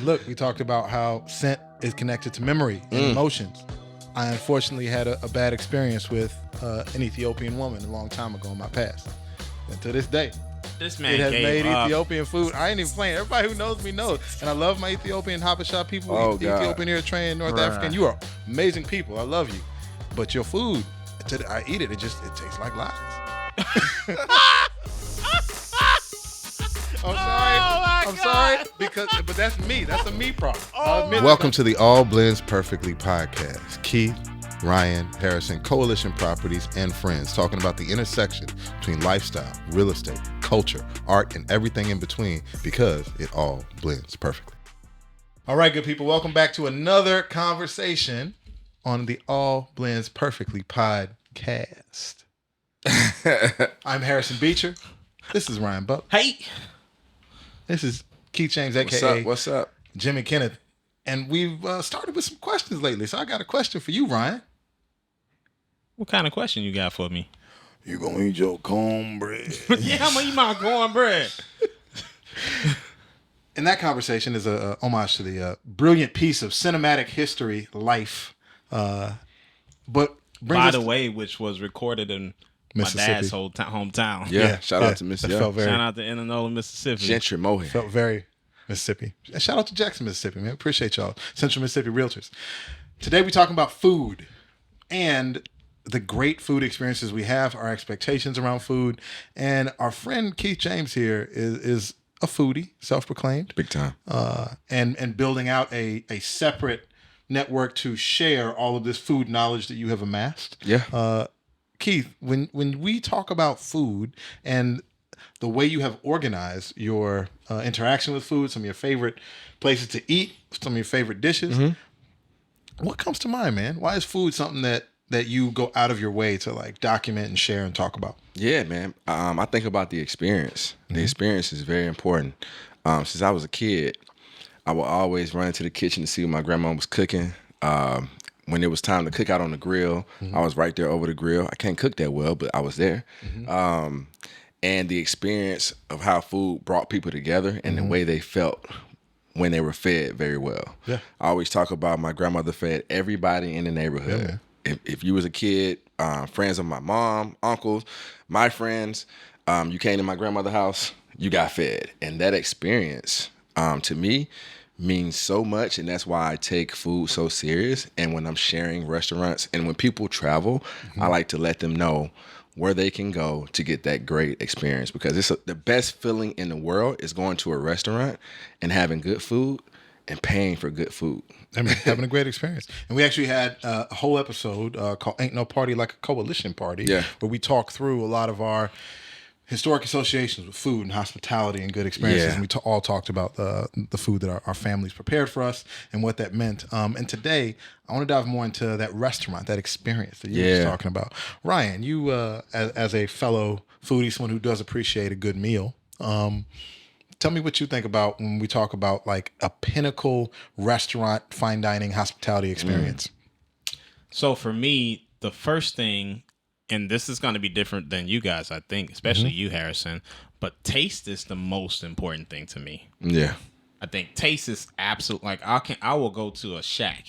And look, we talked about how scent is connected to memory and emotions. I unfortunately had a bad experience with an Ethiopian woman a long time ago in my past. And to this day, This man it has gave made up. Ethiopian food. I ain't even playing. Everybody who knows me knows. And I love my Ethiopian Habesha people, Ethiopian, Eritrean, North African. You are amazing people. I love you. But your food, I eat it. It tastes like lies. I'm sorry, but that's me. That's a me problem. Welcome to the All Blends Perfectly podcast. Keith, Ryan, Harrison, Coalition Properties, and friends talking about the intersection between lifestyle, real estate, culture, art, and everything in between because it all blends perfectly. All right, good people. Welcome back to another conversation on the All Blends Perfectly podcast. I'm Harrison Beecher. This is Ryan Buck. Hey. This is Keith James, a.k.a. What's up? Jimmy Kenneth. And we've started with some questions lately. So I got a question for you, Ryan. What kind of question you got for me? You gonna eat your cornbread? Yeah, I'm gonna eat my cornbread. And that conversation is a homage to the brilliant piece of cinematic history, Life. But by the way, which was recorded in my dad's hometown. Yeah, shout out to Mississippi. Shout out to Indianola, Mississippi. Gentry Mohe. Felt very Mississippi. And shout out to Jackson, Mississippi, man. Appreciate y'all. Central Mississippi Realtors. Today we're talking about food and the great food experiences we have, our expectations around food. And our friend Keith James here is a foodie, self-proclaimed. Big time. And building out a separate network to share all of this food knowledge that you have amassed. Yeah. Keith, when we talk about food and the way you have organized your interaction with food, some of your favorite places to eat, some of your favorite dishes, what comes to mind, man? Why is food something that you go out of your way to like document and share and talk about? Yeah, man. I think about the experience. The experience is very important. Since I was a kid, I would always run into the kitchen to see what my grandma was cooking. When it was time to cook out on the grill, I was right there over the grill. I can't cook that well, but I was there. And the experience of how food brought people together and the way they felt when they were fed very well. Yeah. I always talk about my grandmother fed everybody in the neighborhood. Yeah. If you was a kid, friends of my mom, uncles, my friends, you came to my grandmother's house, you got fed. And that experience, to me, means so much, and that's why I take food so serious. And when I'm sharing restaurants and when people travel, I like to let them know where they can go to get that great experience, because it's the best feeling in the world is going to a restaurant and having good food and paying for good food. I mean, having a great experience. And we actually had a whole episode called Ain't No Party Like a Coalition Party, where we talked through a lot of our historic associations with food and hospitality and good experiences. Yeah. And we all talked about the food that our families prepared for us and what that meant. And today, I want to dive more into that restaurant, that experience that you were just talking about. Ryan, you, as a fellow foodie, someone who does appreciate a good meal, tell me what you think about when we talk about like a pinnacle restaurant, fine dining, hospitality experience. So for me, the first thing, and this is going to be different than you guys, I think, especially you, Harrison, but taste is the most important thing to me. Yeah. I think taste is absolute. Like I will go to a shack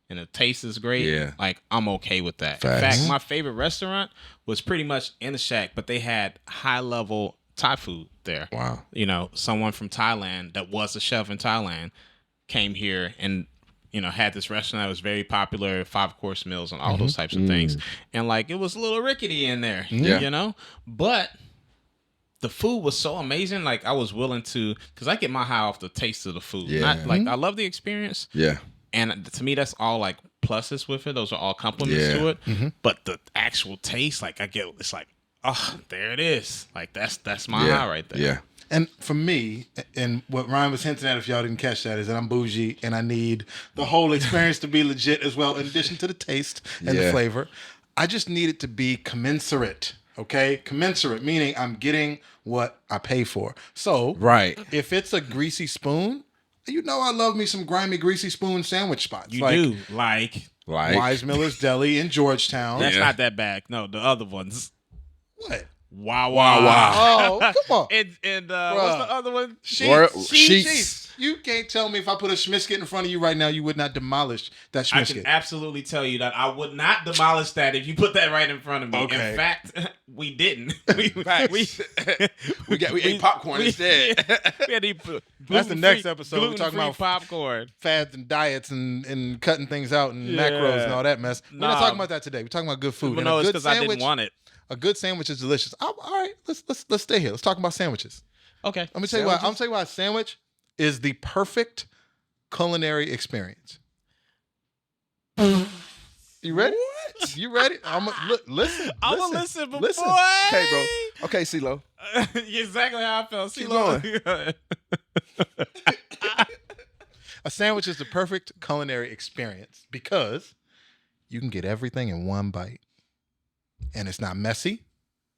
and the taste is great. Like I'm okay with that. Facts. In fact, my favorite restaurant was pretty much in the shack, but they had high level Thai food there. Wow. You know, someone from Thailand that was a chef in Thailand came here and had this restaurant that was very popular, 5-course meals and all those types of things. And like, it was a little rickety in there, but the food was so amazing. Like I was willing to, cause I get my high off the taste of the food. Yeah. I love the experience. Yeah. And to me, that's all like pluses with it. Those are all compliments to it. But the actual taste, like it's like, oh, there it is. Like that's my high right there. Yeah. And for me, and what Ryan was hinting at, if y'all didn't catch that, is that I'm bougie and I need the whole experience to be legit as well, in addition to the taste and the flavor. I just need it to be commensurate, okay? Commensurate, meaning I'm getting what I pay for. So, if it's a greasy spoon, you know I love me some grimy, greasy spoon sandwich spots. You do, like Wise Miller's Deli in Georgetown. That's not that bad. No, the other ones. What? Wow. Oh, come on. And what's the other one? Sheets. You can't tell me if I put a Schmiskit in front of you right now, you would not demolish that I Schmiskit. can absolutely tell you that I would not demolish that if you put that right in front of me. Okay. In fact, we didn't. We ate popcorn instead. We had to eat That's the next episode. We're talking about popcorn, fads and diets and cutting things out and macros and all that mess. We're not talking about that today. We're talking about good food. Well, no, it's because I didn't want it. A good sandwich is delicious. All right, let's stay here. Let's talk about sandwiches. Okay. Let me tell you why. I'm gonna tell you why a sandwich is the perfect culinary experience. You ready? What? You ready? Listen. I'm gonna listen, but listen. boy. Okay, bro. Okay, CeeLo. Exactly how I felt. Keep going. A sandwich is the perfect culinary experience because you can get everything in one bite. And it's not messy.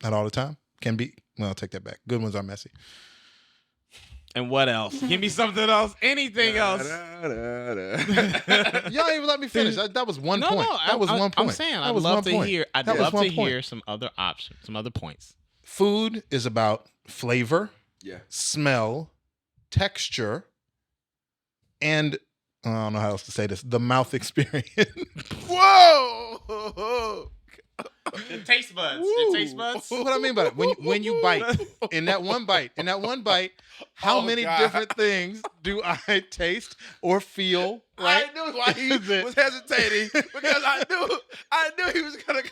Not all the time. Can be. Well, I'll take that back. Good ones are messy. And what else? Give me something else. Anything else? Y'all ain't even let me finish. That was one point. That was one point. I'm saying That I'd was love one to point. hear. I'd That was love one to point. hear some other options, some other points. Food is about flavor, Yeah. smell, texture, and I don't know how else to say this. The mouth experience. Whoa! The taste buds. The taste buds. What I mean by that, when you bite, in that one bite, how Oh, many God. different things do I taste or feel? Right? I knew why he was hesitating because I knew he was gonna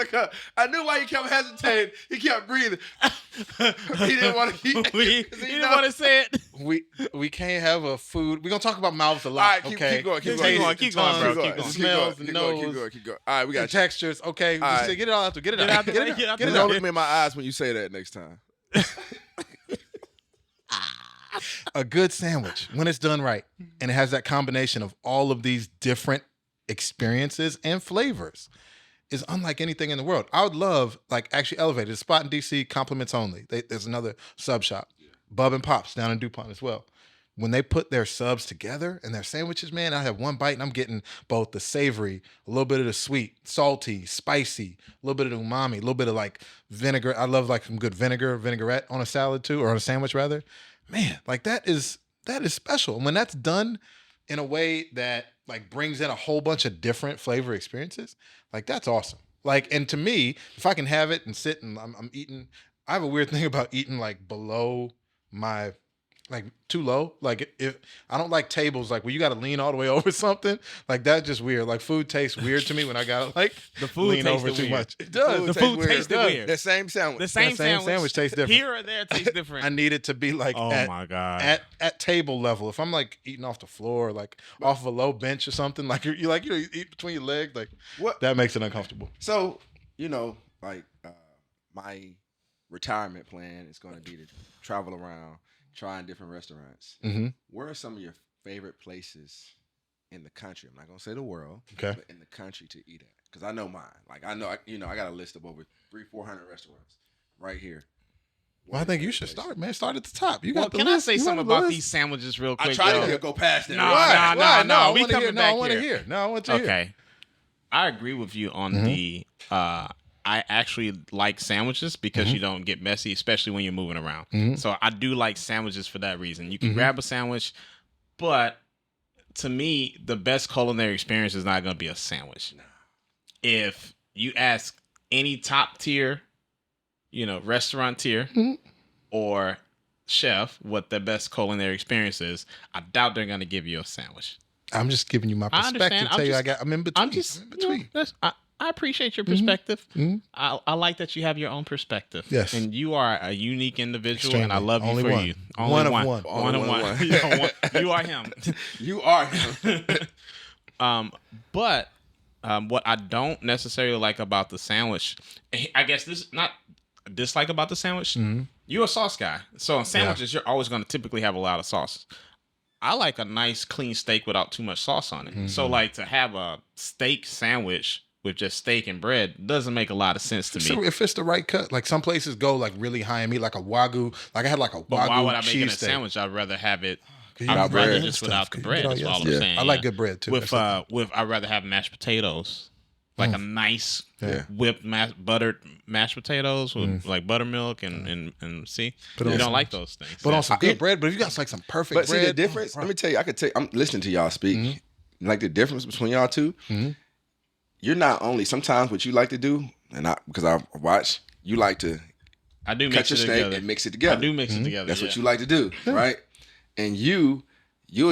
come. I knew why he kept hesitating. He kept breathing. He didn't want to. He didn't want to say it. We can't have a food. We're gonna talk about mouths a lot. All right, keep okay, going, keep Taste, going, keep going, bro, tongue, keep going. Smells, the nose, Keep going. All right, we the got you. textures. Okay, All just right. get it all out. Get it Get out. out Get the- it out. get out Get the- it Don't out. look me in my eyes when you say that next time. A good sandwich, when it's done right, and it has that combination of all of these different experiences and flavors, is unlike anything in the world. I would love, like, actually Elevated, a spot in DC, compliments only. There's another sub shop, Bub and Pops down in DuPont as well. When they put their subs together and their sandwiches, man, I have one bite and I'm getting both the savory, a little bit of the sweet, salty, spicy, a little bit of the umami, a little bit of like vinegar. I love like some good vinaigrette on a salad too, or on a sandwich rather. Man, like that is special. And when that's done in a way that like brings in a whole bunch of different flavor experiences, like that's awesome. Like, and to me, if I can have it and sit and I'm eating, I have a weird thing about eating like below my, like too low. Like if I don't like tables like where you got to lean all the way over something, like that's just weird. Like food tastes weird to me when I got to like The food lean tastes over too weird. much. It The food tasted weird. The same sandwich. The same sandwich tastes different. Here or there tastes different. I need it to be like Oh at, my God. at table level. If I'm like eating off the floor, like off of a low bench or something, like you eat between your legs, like What? that makes it uncomfortable. So, my retirement plan is going to be to travel around, trying different restaurants. Mm-hmm. Where are some of your favorite places in the country? I'm not going to say the world, Okay. but in the country to eat at. Because I know mine. Like, I got a list of over 300-400 restaurants right here. Well, I think you should start, man. Start at the top. You got the Can list. I say You something got the about list. these sandwiches real quick? I tried yo? to go past that. No, Why? no. I We wanna coming hear. back I want to here. hear. No, I want to hear. Okay. I agree with you on the I actually like sandwiches because you don't get messy, especially when you're moving around. So I do like sandwiches for that reason. You can grab a sandwich, but to me, the best culinary experience is not going to be a sandwich. If you ask any top tier, restaurateur or chef what the best culinary experience is, I doubt they're going to give you a sandwich. I'm just giving you my I perspective. understand. I'm in between. I'm in between. between. I appreciate your perspective. I like that you have your own perspective. Yes. And you are a unique individual, and I Extremely. love you Only for one. you. One of one. One of Only one. one. You are him. You are him. But what I don't necessarily like about the sandwich, I guess this is not a dislike about the sandwich. You're a sauce guy. So in sandwiches, you're always going to typically have a lot of sauce. I like a nice clean steak without too much sauce on it. So like to have a steak sandwich with just steak and bread doesn't make a lot of sense to me. So if it's the right cut, like some places go like really high in meat, like a wagyu. Like I had like a wagyu But why would I make it a cheesesteak. sandwich? I'd rather have it. You I'd got rather bread just and without stuff. the bread. That's all I'm Yeah. saying. I like good bread too. With I'd rather have mashed potatoes like a nice whipped buttered mashed potatoes with like buttermilk and see, you don't like those things. But on some good bread. But if you got like some perfect But bread, see the difference. Let me tell you. I'm listening to y'all speak. Like the difference between y'all two. You're not only sometimes what you like to do, and because I watch, you like to I do cut mix your it steak together. and mix it together. I do mix it together. That's what you like to do, right? And you'll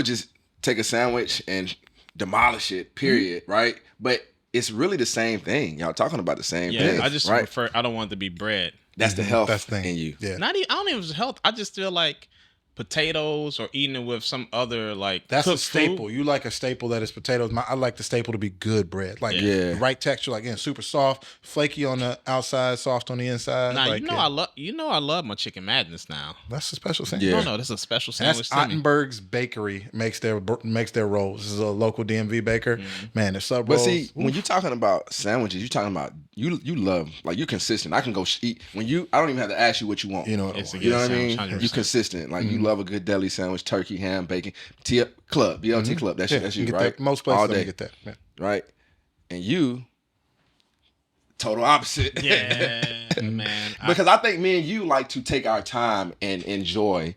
just take a sandwich and demolish it, period, right? But it's really the same thing. Y'all talking about the same thing. I just right? prefer. I don't want it to be bread. That's the health That's the thing. in you. Yeah. Not even. I don't even know if it's health. I just feel like potatoes or eating it with some other like That's a cooked staple. food. You like a staple that is potatoes. I like the staple to be good bread. Like the right texture, like again, super soft, flaky on the outside, soft on the inside. Nah, like, I love my chicken madness now. that's a special thing. Yeah. No, that's a special And sandwich. that's to me. Ottenberg's Bakery makes their rolls. This is a local DMV baker. Man, their sub But rolls. see, when you're talking about sandwiches, you're talking about you love, like, you're consistent. I can go eat I don't even have to ask you what you want. you know what I It's a want. You know what I sandwich, mean? 100%. You're consistent. Like you love a good deli sandwich, turkey, ham, bacon, BLT club. That's you, get right? that. Most All places day, don't get that. Yeah. right? And you, total opposite. Yeah, man. Because I think me and you like to take our time and enjoy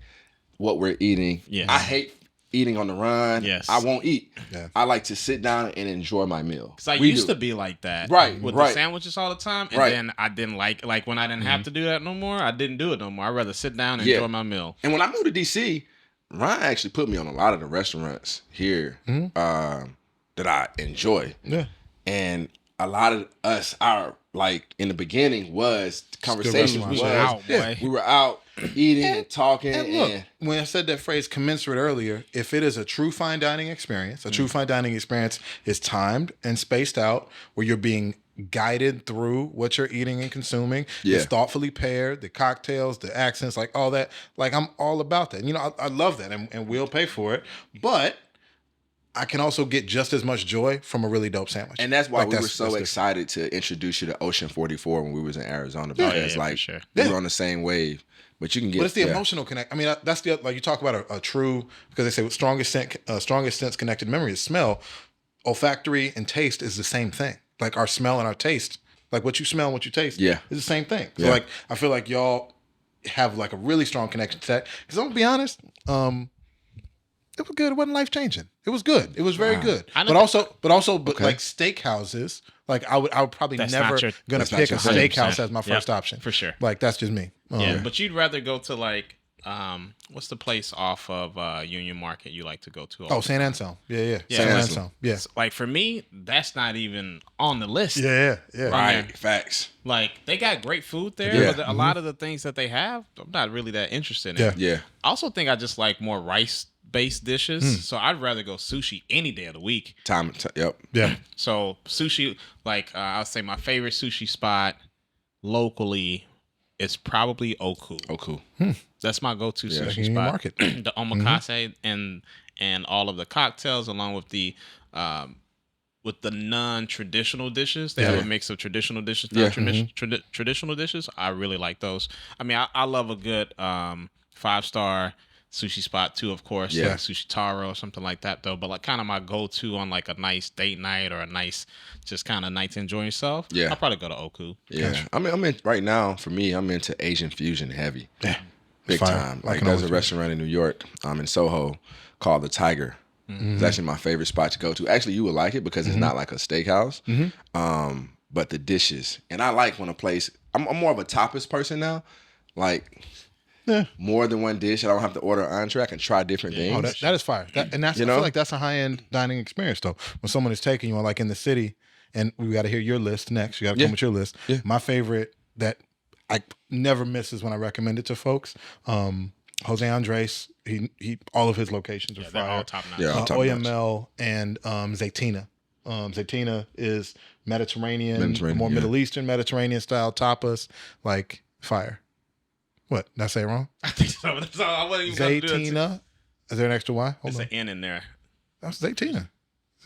what we're eating. Yes. I hate eating on the run. Yes. I won't eat. Yeah. I like to sit down and enjoy my meal. Because I used to be like that, Right, with right. the sandwiches all the time, and Right. then I didn't like when I didn't have to do that no more. I didn't do it no more. I'd rather sit down and enjoy my meal. And when I moved to DC, Ryan actually put me on a lot of the restaurants here that I enjoy. Yeah. And a lot of us, in the beginning conversation restaurants. was, We were out, boy. we were out eating and talking. And look, when I said that phrase commensurate earlier, if it is a true fine dining experience, a true fine dining experience is timed and spaced out where you're being guided through what you're eating and consuming. Yeah. It's thoughtfully paired, the cocktails, the accents, like all that. Like I'm all about that. You know, I love that and we'll pay for it. But I can also get just as much joy from a really dope sandwich. And that's why Like, we were that's so different. excited to introduce you to Ocean 44 when we was in Arizona. yeah, Because for sure. we were on the same wave. But you can get... But it's the emotional connect. I mean, that's the, like, you talk about a true, because they say strongest sense connected memory is smell. Olfactory and taste is the same thing. Like our smell and our taste, like what you smell and what you taste is the same thing. So like, I feel like y'all have like a really strong connection to that. Because I'm gonna be honest, it was good. It wasn't life changing. It was good. It was very good. But also, like steakhouses, like I would probably That's never not your- gonna that's not pick a your thing. steakhouse as my first option. For sure. Like that's just me. Yeah, but you'd rather go to like, what's the place off of Union Market you like to go to? Oh, San Anselmo. Yeah. Yeah. San Anselmo. Anselmo. Yeah. Like for me, that's not even on the list. Yeah. Right. Facts. Like they got great food there, Yeah. but a lot of the things that they have, I'm not really that interested in. Yeah. Yeah. I also think I just like more rice-based dishes, so I'd rather go sushi any day of the week. Yep. Yeah. So sushi, like I'll say my favorite sushi spot locally is probably Oku. Oh, cool. That's my go-to sushi Union spot. Market. The omakase and all of the cocktails, along with the non-traditional dishes. They have a mix of traditional dishes, traditional dishes. I really like those. I mean, I love a good 5-star sushi spot too, of course. Yeah. Like Sushi Taro or something like that, though. But like kind of my go-to on like a nice date night or a nice just kind of night to enjoy yourself. Yeah. I'll probably go to Oku. Yeah. Gotcha. I'm in right now, for me, I'm into Asian fusion heavy. Yeah. Big Fire. time. I Like can there's a always- restaurant in New York, in Soho, called the Tiger. It's actually my favorite spot to go to. Actually, you would like it because it's not like a steakhouse. But the dishes, and I like when a place. I'm more of a tapas person now. Like more than one dish. I don't have to order an entree. I can try different things. Oh, that is fire. I feel like that's a high end dining experience though. When someone is taking you on, like in the city, and we got to hear your list next. You got to come with your list. Yeah. My favorite that I never misses when I recommend it to folks. Jose Andres. He all of his locations are They're fire. all top notch. Yeah. top notch. Oyamel and Zaytina. Zaytina is Mediterranean, more yeah. Middle Eastern Mediterranean style tapas, like fire. What? Did I say it wrong? I think so. That's all. I wasn't even gonna do it. Zaytina. Is there an extra Y? Hold There's on. an N in there. That's Zaytina.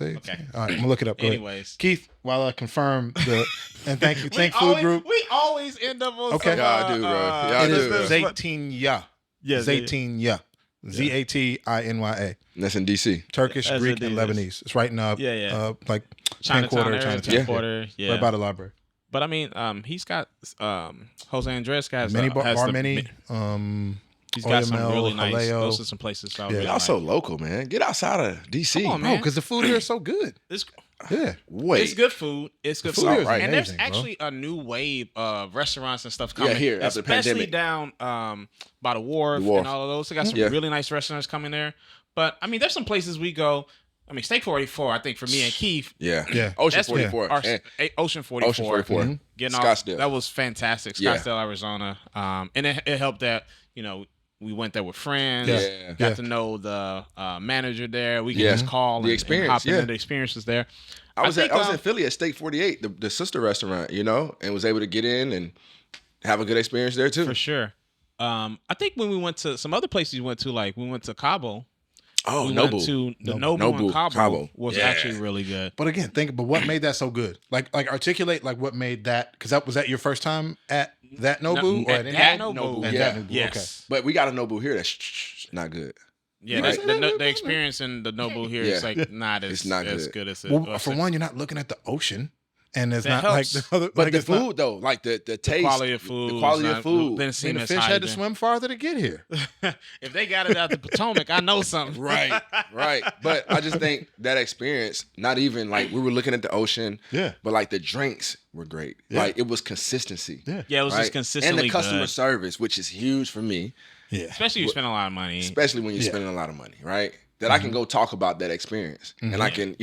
Okay. All right, I'm gonna look it up. Go ahead. Anyways. Keith, while I confirm the and thank you, thank Food always, Group. We always end up on Okay. some, Y'all do, bro. Y'all It do, is bro. Zaytinya. Zaytinya. Zatinya. And that's in DC. Turkish, As Greek, it and is. Lebanese. It's right in Yeah. like Chinatown area, Chinatown. Quarter, yeah. Right by the library. But I mean, he's got Jose Andres has Mini has Bar the- Mini. He's got some Oyamel, really nice. Haleo. Those are some places. I really Y'all so like. local, man. Get outside of DC. Come on, No, man. because the food here is so good. It's Yeah. Wait. It's good food. It's good food food. here is right. And there's amazing, bro. actually a new wave of restaurants and stuff coming. here, after the especially pandemic. down by the wharf, The Wharf. and all of those. They got some Yeah. really nice restaurants coming there. But I mean, there's some places we go. I mean, Steak 44. I think for me and Keith, Yeah. Yeah. Ocean that's 44. our- And Ocean 44. Ocean 44. Mhm. Getting off, Scottsdale. that was fantastic. Yeah. Scottsdale, Arizona. And it helped that we went there with friends. Yeah. Got to know the manager there. We could Yeah. just call The and experience, hop yeah. into the experiences there. I was think, in Philly at Steak 48, the sister restaurant, and was able to get in and have a good experience there too. For sure. I think when we went to some other places we went to, like we went to Cabo. Oh, We Nobu. went to the Nobu, Nobu in Cabo, Cabo. was Yeah. actually really good. But again, but what made that so good? Like articulate like what made that, because was that your first time at that Nobu or at any that Nobu? Nobu, At yeah. that Nobu, Yes. But we got a Nobu here that's not good. Yeah, Right. the experience in the Nobu here is Yeah. like not as It's not as good. good as it Okay. was. Well, for one, you're not looking at the ocean, and it's That not helps. like the other. But like the it's not- food though, like the taste, quality of food, the quality of food. Didn't I mean, seem the as fish high. had to then. swim farther to get here. If they got it out the Potomac, I know something. Right, right. But I just think that experience, not even like we were looking at the ocean, Yeah. but like the drinks were great. Yeah. Like it was consistency. Yeah. Yeah, it was right? just consistently And the customer good. service, which is huge for me, Yeah. Especially if you spend a lot of money. especially when you're Yeah. spending a lot of money, right? That I can go talk about that experience. And I can,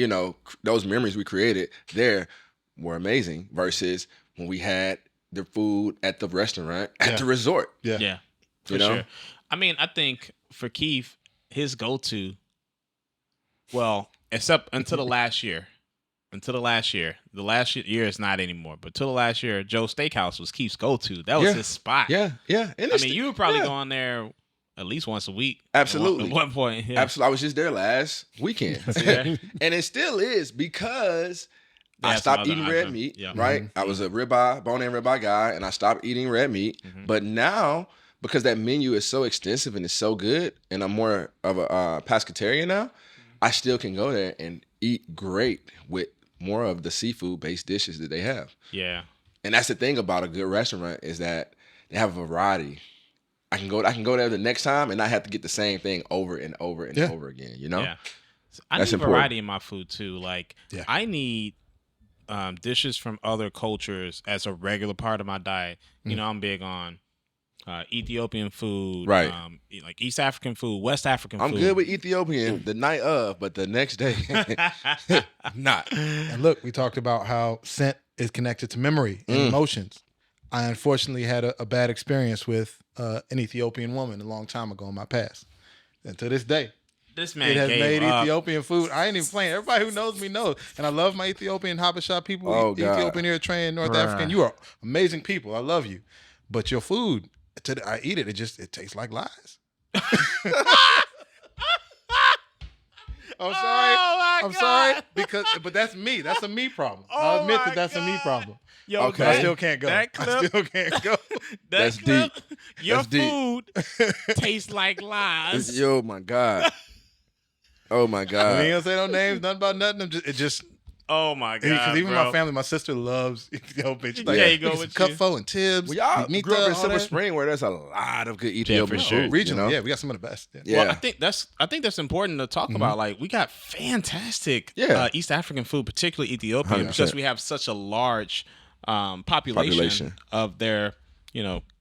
those memories we created there were amazing versus when we had the food at the restaurant at Yeah. the resort. Yeah. Yeah, for You know? sure. I mean, I think for Keith, his go-to, well, except until the last year. Until the last year. The last year is not anymore. But till the last year, Joe's Steakhouse was Keith's go-to. That was Yeah. his spot. Yeah, yeah. And I mean, you were probably yeah. going there at least once a week. Absolutely. At one point. Yeah. Absolutely. I was just there last weekend. Yeah. And it still is because I That's stopped another eating red item. meat, Yeah. right? I was a bone-in ribeye guy, and I stopped eating red meat. But now, because that menu is so extensive and it's so good, and I'm more of a pescatarian now, I still can go there and eat great with more of the seafood-based dishes that they have. Yeah. And that's the thing about a good restaurant is that they have a variety. I can go there the next time and not have to get the same thing over and over and Yeah. over again, you know? Yeah. So I That's need important. variety in my food too. Like Yeah. I need dishes from other cultures as a regular part of my diet. You know, I'm big on Ethiopian food, Right. Like East African food, West African I'm food. good with Ethiopian the night of, but the next day, not. And look, we talked about how scent is connected to memory and emotions. I unfortunately had a bad experience with an Ethiopian woman a long time ago in my past. And to this day, This man it has gave made up. Ethiopian food. I ain't even playing. Everybody who knows me knows. And I love my Ethiopian Habesha people, Oh, God. Ethiopian, Eritrean, North African. You are amazing people. I love you. But your food, I eat it, it tastes like lies. I'm sorry. Oh, my I'm God. sorry but that's me. That's a me problem. Oh, I'll admit my that's a me God. problem. Yo, Okay. But I still can't go. That I clip, still can't go. that That's clip, Your That's deep. food tastes like lies. Oh my God. Oh my I ain't God. gonna say no names, nothing about nothing. It just Oh my god! because even bro. my family, my sister loves Ethiopian. She's There you go "Get with some you." Cutfo and Tibbs. Well, y'all Mita, grew up in all Silver that. Spring where there's a lot of good Ethiopian for sure. food. Regional, you know? yeah, we got some of the best. Yeah. Yeah. Well, I think that's important to talk about. Like, we got fantastic Yeah. East African food, particularly Ethiopian, 100%. because we have such a large population of their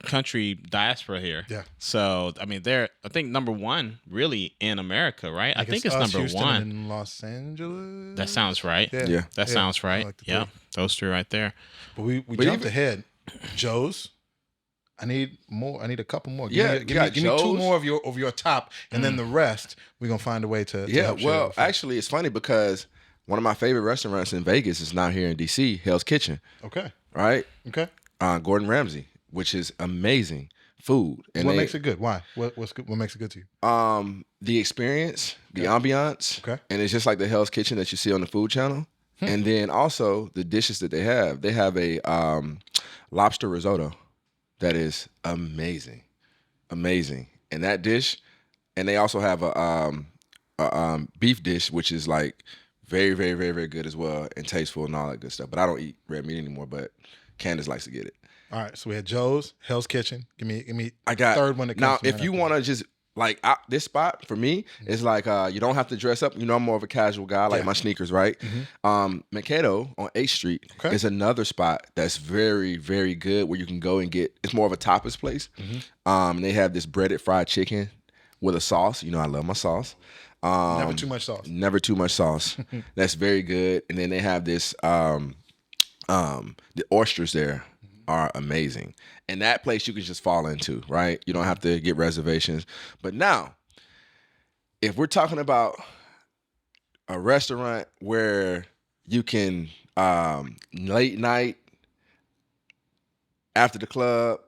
country diaspora here. Yeah. So I mean, they're I think number one really in America, right? I think it's us, number Houston, one. in Los Angeles. That sounds right. Yeah, Yeah. That yeah. sounds I right. like the Yeah, three. those three right there. But we But jumped even- ahead. Joe's. I need more. I need a couple more. Yeah, give you me, got give me two Joe's. more of your top, and then the rest we're gonna find a way to Yeah, help share well, with folks. actually, it's funny because one of my favorite restaurants in Vegas is now here in DC, Hell's Kitchen, okay, right? okay. Gordon Ramsay, which is amazing food. And What makes it good? Why? What's good? What makes it good to you? the experience, the ambiance, Okay. and it's just like the Hell's Kitchen that you see on the Food Channel. And then also the dishes that they have. They have a lobster risotto that is amazing, amazing. And that dish, and they also have a beef dish which is like Very, very, very, very good as well, and tasteful and all that good stuff. But I don't eat red meat anymore. But Candace likes to get it. All right, so we had Joe's, Hell's Kitchen. Give me. I got third one that comes now. to If mind you after want to just like this spot for me is like you don't have to dress up. You know, I'm more of a casual guy. I like my sneakers, right? Mankato on 8th Street is another spot that's very, very good where you can go and get. It's more of a tapas place. They have this breaded fried chicken with a sauce. You know, I love my sauce. Never too much sauce. Never too much sauce. That's very good. And then they have this the oysters there are amazing. And that place you can just fall into, right? You don't have to get reservations. But now, if we're talking about a restaurant where you can late night after the club,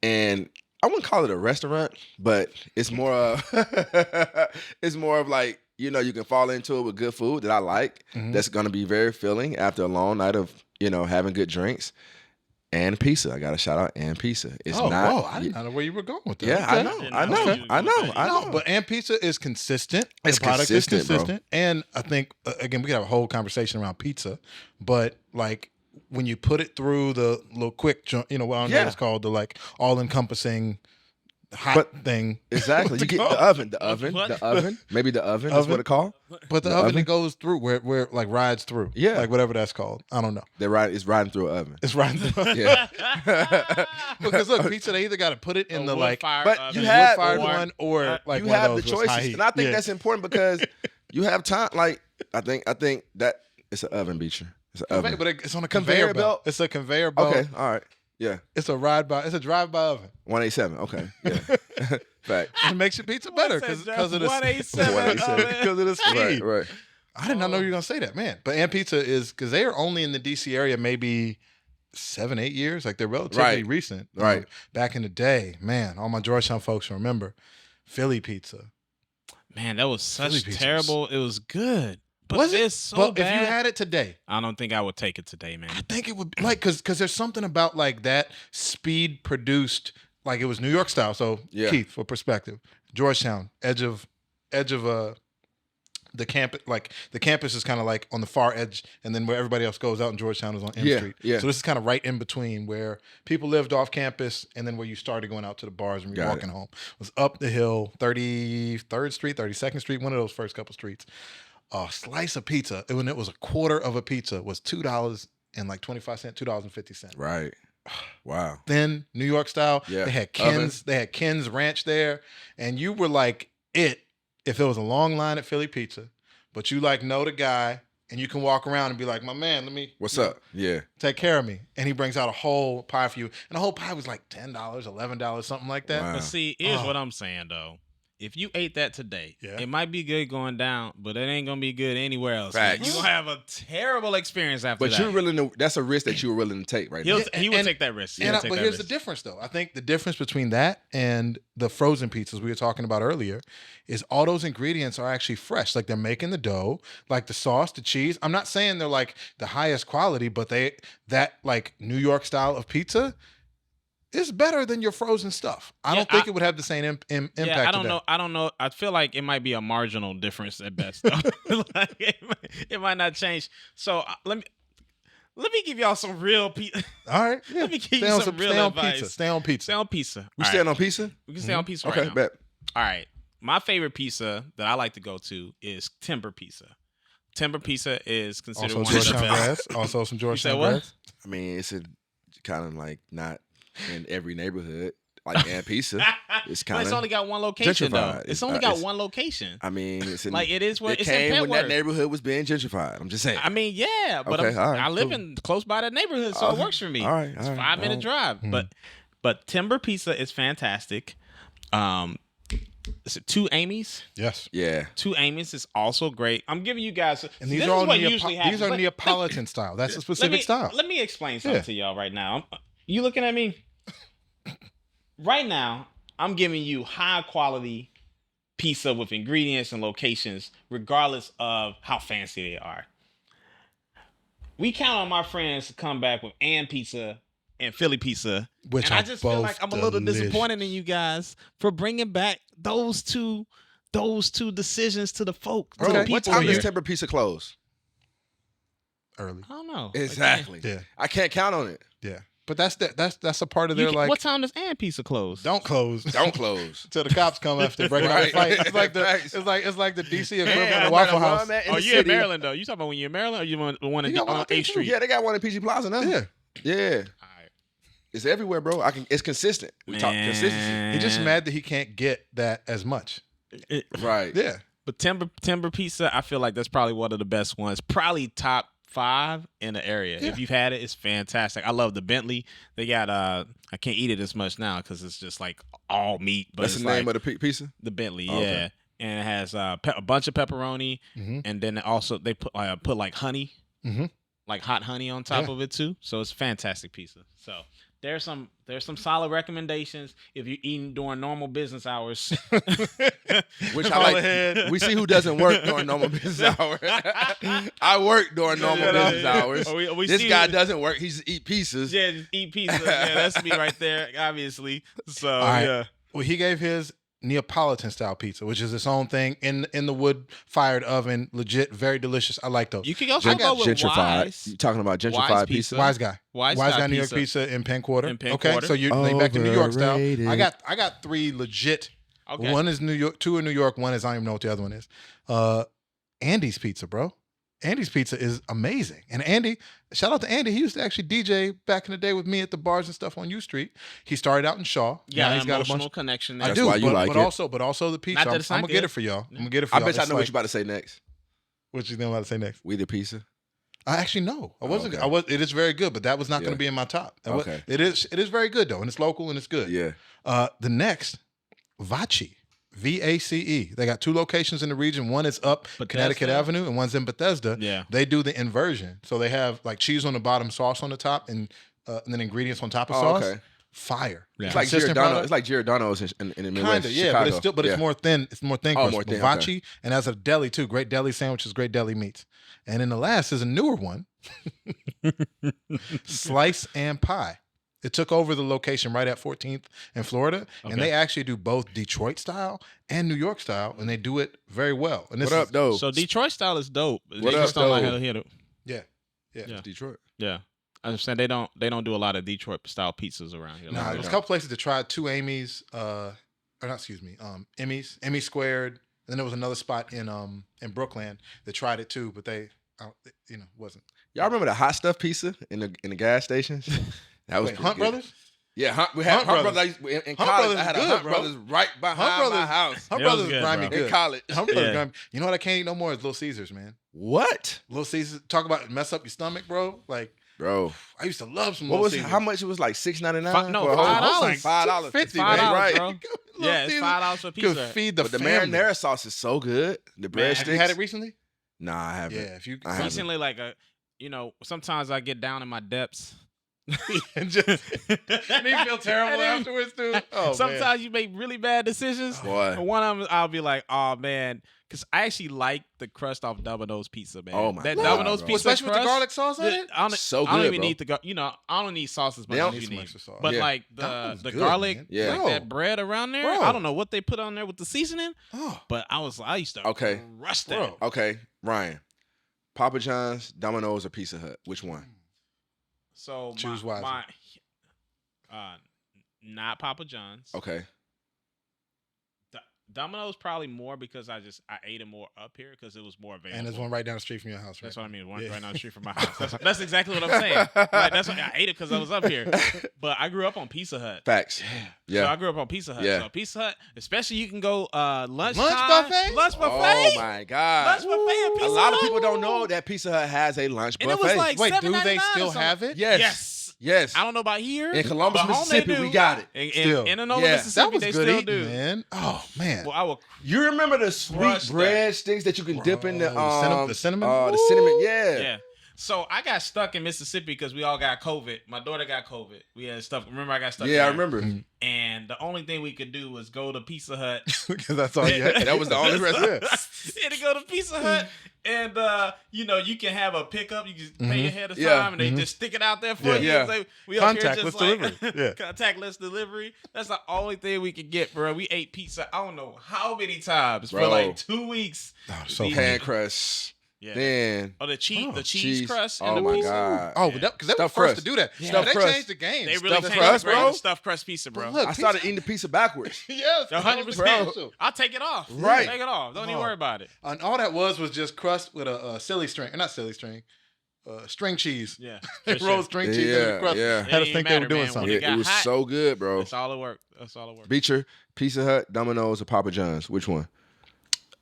and I wouldn't call it a restaurant, but it's more of like, you know, you can fall into it with good food that I like. That's going to be very filling after a long night of, you know, having good drinks. And pizza. I got to shout out And Pizza. It's not. Whoa, I didn't know where you were going with that. Yeah, Okay. I know. But And Pizza is consistent. It's the product consistent, is consistent. And I think, again, we could have a whole conversation around pizza. But like when you put it through the little quick, you know, what I know it's called, the like all-encompassing hot thing. Exactly. You get the oven. Maybe the oven. That's what it's called. But the oven that goes through, where it like rides through. Yeah. Like whatever that's called. I don't know. It's riding through an oven. It's riding through. Yeah. Because look, pizza, they either got to put it in the like but you wood have fired one or like you one have of the those with high choices. heat. And I think that's important because you have time. Like I think that it's an oven, Beecher. It's an oven. But it's on a conveyor belt. It's a conveyor belt. Okay. All right. Yeah. It's a drive-by oven. 187. Okay. Yeah. Fact. It makes your pizza better because of the 187 because of the speed. Right. I did not know you were gonna say that, man. But And Pizza is because they are only in the DC area maybe 7-8 years. Like they're relatively recent. Right. Back in the day, man, all my Georgetown folks remember Philly pizza. Man, that was such terrible. It was good. But Was it? it's so but bad. if you had it today, I don't think I would take it today, man. I think it would be like because there's something about like that speed produced, like it was New York style. So Keith, for perspective, Georgetown, edge of the campus, like the campus is kind of like on the far edge, and then where everybody else goes out in Georgetown is on M Street. Yeah. So this is kind of right in between where people lived off campus, and then where you started going out to the bars and you're walking home. It was up the hill, 33rd Street, 32nd Street, one of those first couple streets. A slice of pizza, when it was a quarter of a pizza, was $2.25, $2.50. Right. Wow. Thin New York style. Yeah. They had Ken's Ranch there, and you were like it if there was a long line at Philly Pizza, but you like know the guy, and you can walk around and be like, my man, what's up? Yeah. Take care of me. And he brings out a whole pie for you, and the whole pie was like $10, $11, something like that. Wow. But see, here's what I'm saying though. If you ate that today, it might be good going down, but it ain't gonna be good anywhere else. Facts. You're gonna have a terrible experience after that. But you're willing to. That's a risk that you're willing to take right now. He would take that risk. But here's the difference, though. I think the difference between that and the frozen pizzas we were talking about earlier is all those ingredients are actually fresh. Like they're making the dough, like the sauce, the cheese. I'm not saying they're like the highest quality, but that like New York style of pizza is better than your frozen stuff. I don't think it would have the same impact. Yeah, I don't know. I feel like it might be a marginal difference at best. Though. Like, it might not change. So let me give y'all some real pizza. All right. Yeah. Let me give you some real advice. Stay on pizza. Stay on pizza. We stand on pizza? We can stay on pizza right okay, now. bet. All right. My favorite pizza that I like to go to is Timber Pizza. Timber Pizza is considered also one of the Georgetown best. grass. Also some Georgetown what? grass. I mean, it's kind of like not in every neighborhood. Like And Pizza. It's kind of it's only got one location though. gentrified. It's only got one location. I mean, it's in, like it is where it it's came in when Petworth. that neighborhood was being gentrified. I'm just saying. I mean, yeah, but Okay, all right, I live cool. in close by that neighborhood, so it works for me. All right, it's all a right, 5-minute drive. But Timber Pizza is fantastic. Is it Two Amy's? Yes. Yeah. Two Amy's is also great. I'm giving you guys. And these this are all is what usually happens. these are Neapolitan style. That's a specific style. Let me explain something to y'all right now. You looking at me? Right now, I'm giving you high quality pizza with ingredients and locations, regardless of how fancy they are. We count on my friends to come back with And Pizza and Philly Pizza, Which and I just feel like I'm a little delicious. disappointed in you guys for bringing back those two those two decisions to the folk. To Bro, the what people time here. does Timber Pizza close? Early. I don't know. Exactly. Yeah. I can't count on it. Yeah. But that's a part of their What time does And Pizza close? don't close. Don't close. Till the cops come after breaking out the Right. fight. Facts. It's like the DC equivalent Yeah, of Waffle House. Oh, you in Maryland though? You talking about when you're in Maryland, or you want the one You got one on out there 8th too. Street? Yeah, they got one in PG Plaza now. Yeah. Yeah. All right. It's everywhere, bro. It's consistent. We talk consistency. He's just mad that he can't get that as much. Right. Yeah. But Timber Pizza, I feel like that's probably one of the best ones. Probably top 5 in the area. Yeah. If you've had it, it's fantastic. I love the Bentley. They got I can't eat it as much now because it's just like all meat. But That's it's the name like of the pizza? the Bentley, Oh, yeah. okay. And it has a bunch of pepperoni, Mhm. and then also they put like honey, Mhm. like hot honey on top Yeah. of it too. So it's fantastic pizza. So there's some solid recommendations if you're eating during normal business hours. Which I Call like. ahead. We see who doesn't work during normal business hours. I work during normal business hours. We This see guy who- doesn't work. He's eat pieces. Yeah, just eat pizza. Yeah, that's me right there, obviously. So All right. yeah. Well, he gave his Neapolitan style pizza, which is its own thing in the wood fired oven. Legit, very delicious. I like those. You can also go with Gentrified. Wise. You talking about gentrified Wise pizza? pizza. Wise guy. Wise Wise Guy guy New York pizza. pizza in Penn Quarter. In Penn okay, Quarter. so you're back to New York style. Overrated. I got 3 legit. Okay. One is New York, 2 in New York, one is I don't even know what the other one is. Andy's Pizza, bro. Andy's Pizza is amazing. And Andy, shout out to Andy. He used to actually DJ back in the day with me at the bars and stuff on U Street. He started out in Shaw. Yeah, Now an he's got a emotional bunch. connection there. I That's do, why you but, like but it. also the pizza. Not that I'm it's not gonna get good. it for y'all. Yeah. I'm gonna get it for I y'all. bet I It's know what like- you're about to say next. What you think I'm about to say next? We the pizza. I actually no. I wasn't. okay. I was. It is very good, but that was not going Yeah. to be in my top. Okay. It is very good though, and it's local and it's good. Yeah. The next, Vaci, VACE. They got 2 locations in the region. One is up Bethesda? Connecticut Avenue, and one's in Bethesda. Yeah. They do the inversion, so they have like cheese on the bottom, sauce on the top, and then ingredients on top of Oh, sauce. okay. Fire. Yeah. It's like Consistent Giordano. product. It's like Giordano's in the Midwest. Kind of, yeah, Chicago. but it's still, but Yeah. it's more thin. It's more thin. Oh, crust. more But thin, Vaci, okay. and as a deli too. Great deli sandwiches, great deli meats. And then the last is a newer one, Slice and Pie. It took over the location right at 14th in Florida, and Okay. they actually do both Detroit style and New York style, and they do it very well. And this What up, is, though? So Detroit style is dope. What They up, just don't know though? how to hit it. Yeah, Yeah. Detroit. Yeah. I understand they don't do a lot of Detroit style pizzas around here. nah, Like, there's a couple places to try. 2 Amy's, or not, excuse me, Emmy's, Emmy Squared, and then there was another spot in Brooklyn that tried it too, but they, wasn't. Y'all remember the hot stuff pizza in the gas stations? That was Wait, pretty Hunt good. Brothers? Yeah, we had Hunt Hunt Brothers. Brothers. In Hunt college, Brothers I had is a good, Hunt bro. Brothers right behind my house. Hunt It was Brothers good, grind me bro. good. In college. Hunt Brothers Yeah. grind me. You know what I can't eat no more is Little Caesars, man. What? Little Caesars, talk about mess up your stomach, bro. Like, Bro. I used to love some What Little was Caesars. how much it was like $6.99? Fi- no, for a whole- $5. $5. $2.50, It's $5, man. bro. Little Yeah, it's Caesars $5 for could pizza. feed the But the family. marinara sauce is so good. The Man, breadsticks. Have you had it recently? Nah, I haven't. Yeah, if you I haven't. Recently, like sometimes I get down in my depths. and just and you feel terrible And then- afterwards, dude. Oh, Sometimes man. you make really bad decisions. Boy. And one of them, I'll be like, oh man, because I actually like the crust off Domino's pizza, man. Oh, my that God, Domino's bro. pizza, Especially with the crust, garlic sauce on the- it. I don't, So I don't good, even bro. need I don't need sauce as much They as don't you need some need. extra sauce. But Yeah. like That was the good, garlic, man. Yeah. like Bro. that bread around there, Bro. I don't know what they put on there with the seasoning, Oh, but I used to Okay. rush that. Bro. Okay, Ryan. Papa John's, Domino's, or Pizza Hut? Which one? So Choose my, wisely. not Papa John's. Okay. Domino's probably more because I ate it more up here because it was more available. and there's one right down the street from your house, right? That's what I mean. Yeah. Right down the street from my house. That's exactly what I'm saying. Like, that's why I ate it because I was up here. But I grew up on Pizza Hut. Facts. So I Yeah. grew up on Pizza Hut. Yeah. So Pizza Hut, especially you can go lunch buffet? Lunch Oh buffet. my God. Lunch buffet at A Pizza lot of Hut. people don't know that Pizza Hut has a lunch And buffet. it was like Wait, do they $7.99 still or something. have it? Yes. Yes. Yes. I don't know about here. In Columbus, but home they Mississippi, do. we got it. Still. In Enola, Yeah. That Mississippi, was they good still eating, do. man. Oh man. Well, I will. You remember the sweet Crush that. breadsticks that you can dip in the Bro, the cinnamon? the cinnamon, yeah. Yeah. So I got stuck in Mississippi because we all got COVID. My daughter got COVID. We had stuff. Remember, I got stuck. Yeah, I there. remember. And the only thing we could do was go to Pizza Hut. Because that's all you had. That was the only recipe. And to go to Pizza Hut And you can have a pickup. You can pay ahead of time, Yeah. and they just stick it out there for you. Yeah. It's like, we up here Contactless just delivery. Yeah. contactless delivery. That's the only thing we could get, bro. We ate pizza. I don't know how many times for Bro. like 2 weeks. Oh, so We- funny. Pan crust. Yeah. Then the cheese cheese. crust. Oh and the my pizza. God. Oh, because they were Stuffed first crust. to do that. Yeah. Stuffed Stuffed they crust. changed the game. They really Stuffed changed crust, the brand bro. of stuffed crust pizza, bro. Look, I started eating the pizza backwards. Yes, 100%. bro. I'll take it off. Right. Take it off. Don't even worry about it. And all that was just crust with a silly string, not silly string, string cheese. Yeah. They for rolled sure. string cheese in the Yeah, crust. yeah. Had us It think they ain't were doing matter, man. something. When Yeah, it was hot, so good, bro. That's all it worked. Beecher, Pizza Hut, Domino's, or Papa John's? Which one?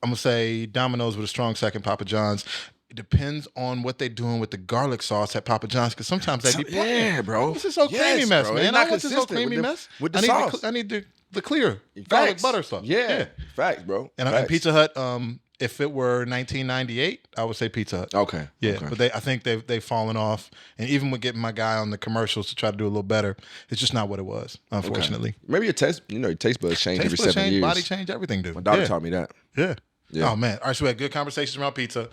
I'm gonna say Domino's with a strong second. Papa John's. It depends on what they're doing with the garlic sauce at Papa John's, because sometimes they be playing. Yeah, bro. What's this old Yes, creamy mess, bro. man? It's I not don't want this old consistent creamy with the- mess. with the I need sauce. I need the clear garlic Facts. butter sauce. Yeah. Facts, bro. And Facts. Pizza Hut, if it were 1998, I would say Pizza Hut. Okay. Yeah, Okay. but I think they've fallen off, and even with getting my guy on the commercials to try to do a little better, it's just not what it was, unfortunately. Maybe your taste buds change every Taste buds 7 change, years. body change, everything do. My daughter yeah. taught me that. Yeah. Yeah. Oh man. All right, so we had good conversations around pizza.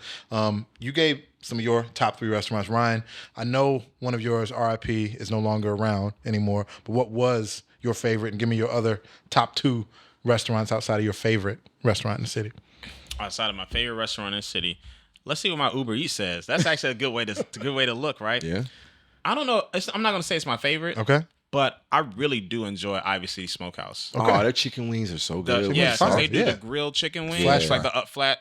You gave some of your top 3 restaurants. Ryan, I know one of yours, RIP, is no longer around anymore, but what was your favorite? And give me your other top 2 restaurants outside of your favorite restaurant in the city. Outside of my favorite restaurant in the city, let's see what my Uber Eats says. That's actually a good way to look, right? Yeah. I don't know. I'm not gonna say it's my favorite. Okay. But I really do enjoy Ivy City Smokehouse. Oh, their chicken wings are so good. Yeah, fire. because they do Yeah. the grilled chicken wings. Flash It's like fry. the flat.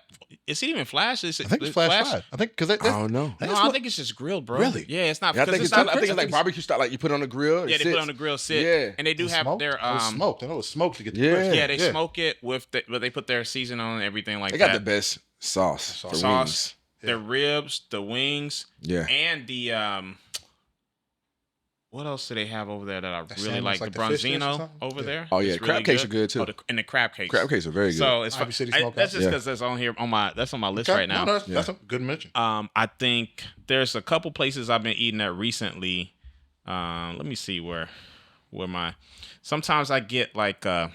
Is it even flash? Is it, I think it's flash fried. I think because I don't know. No, I think it's just grilled, bro. Really? Yeah, it's not. Yeah, I because think it's not. I think it's like barbecue style. Like you put it on the grill. Yeah, they put it on the grill, sit. Yeah. And they do have smoked? their It was smoked. I know it was smoked to get the Yeah. crisp. Yeah, they smoke it with but they put their season on and everything like They that. got the best sauce for sauce, wings. their ribs, the wings, Yeah. and the what else do they have over there that I really sandwich, like? like the the fish dish or bronzino something? over Yeah. there. Oh, yeah, It's crab cakes are good, too. And the crab cakes. Crab cakes are very good. So it's Ivy City that's Smokehouse. just Yeah. because that's on here that's on my list Okay. right now. No, that's a good mention. I think there's a couple places I've been eating at recently. Let me see where sometimes I get like so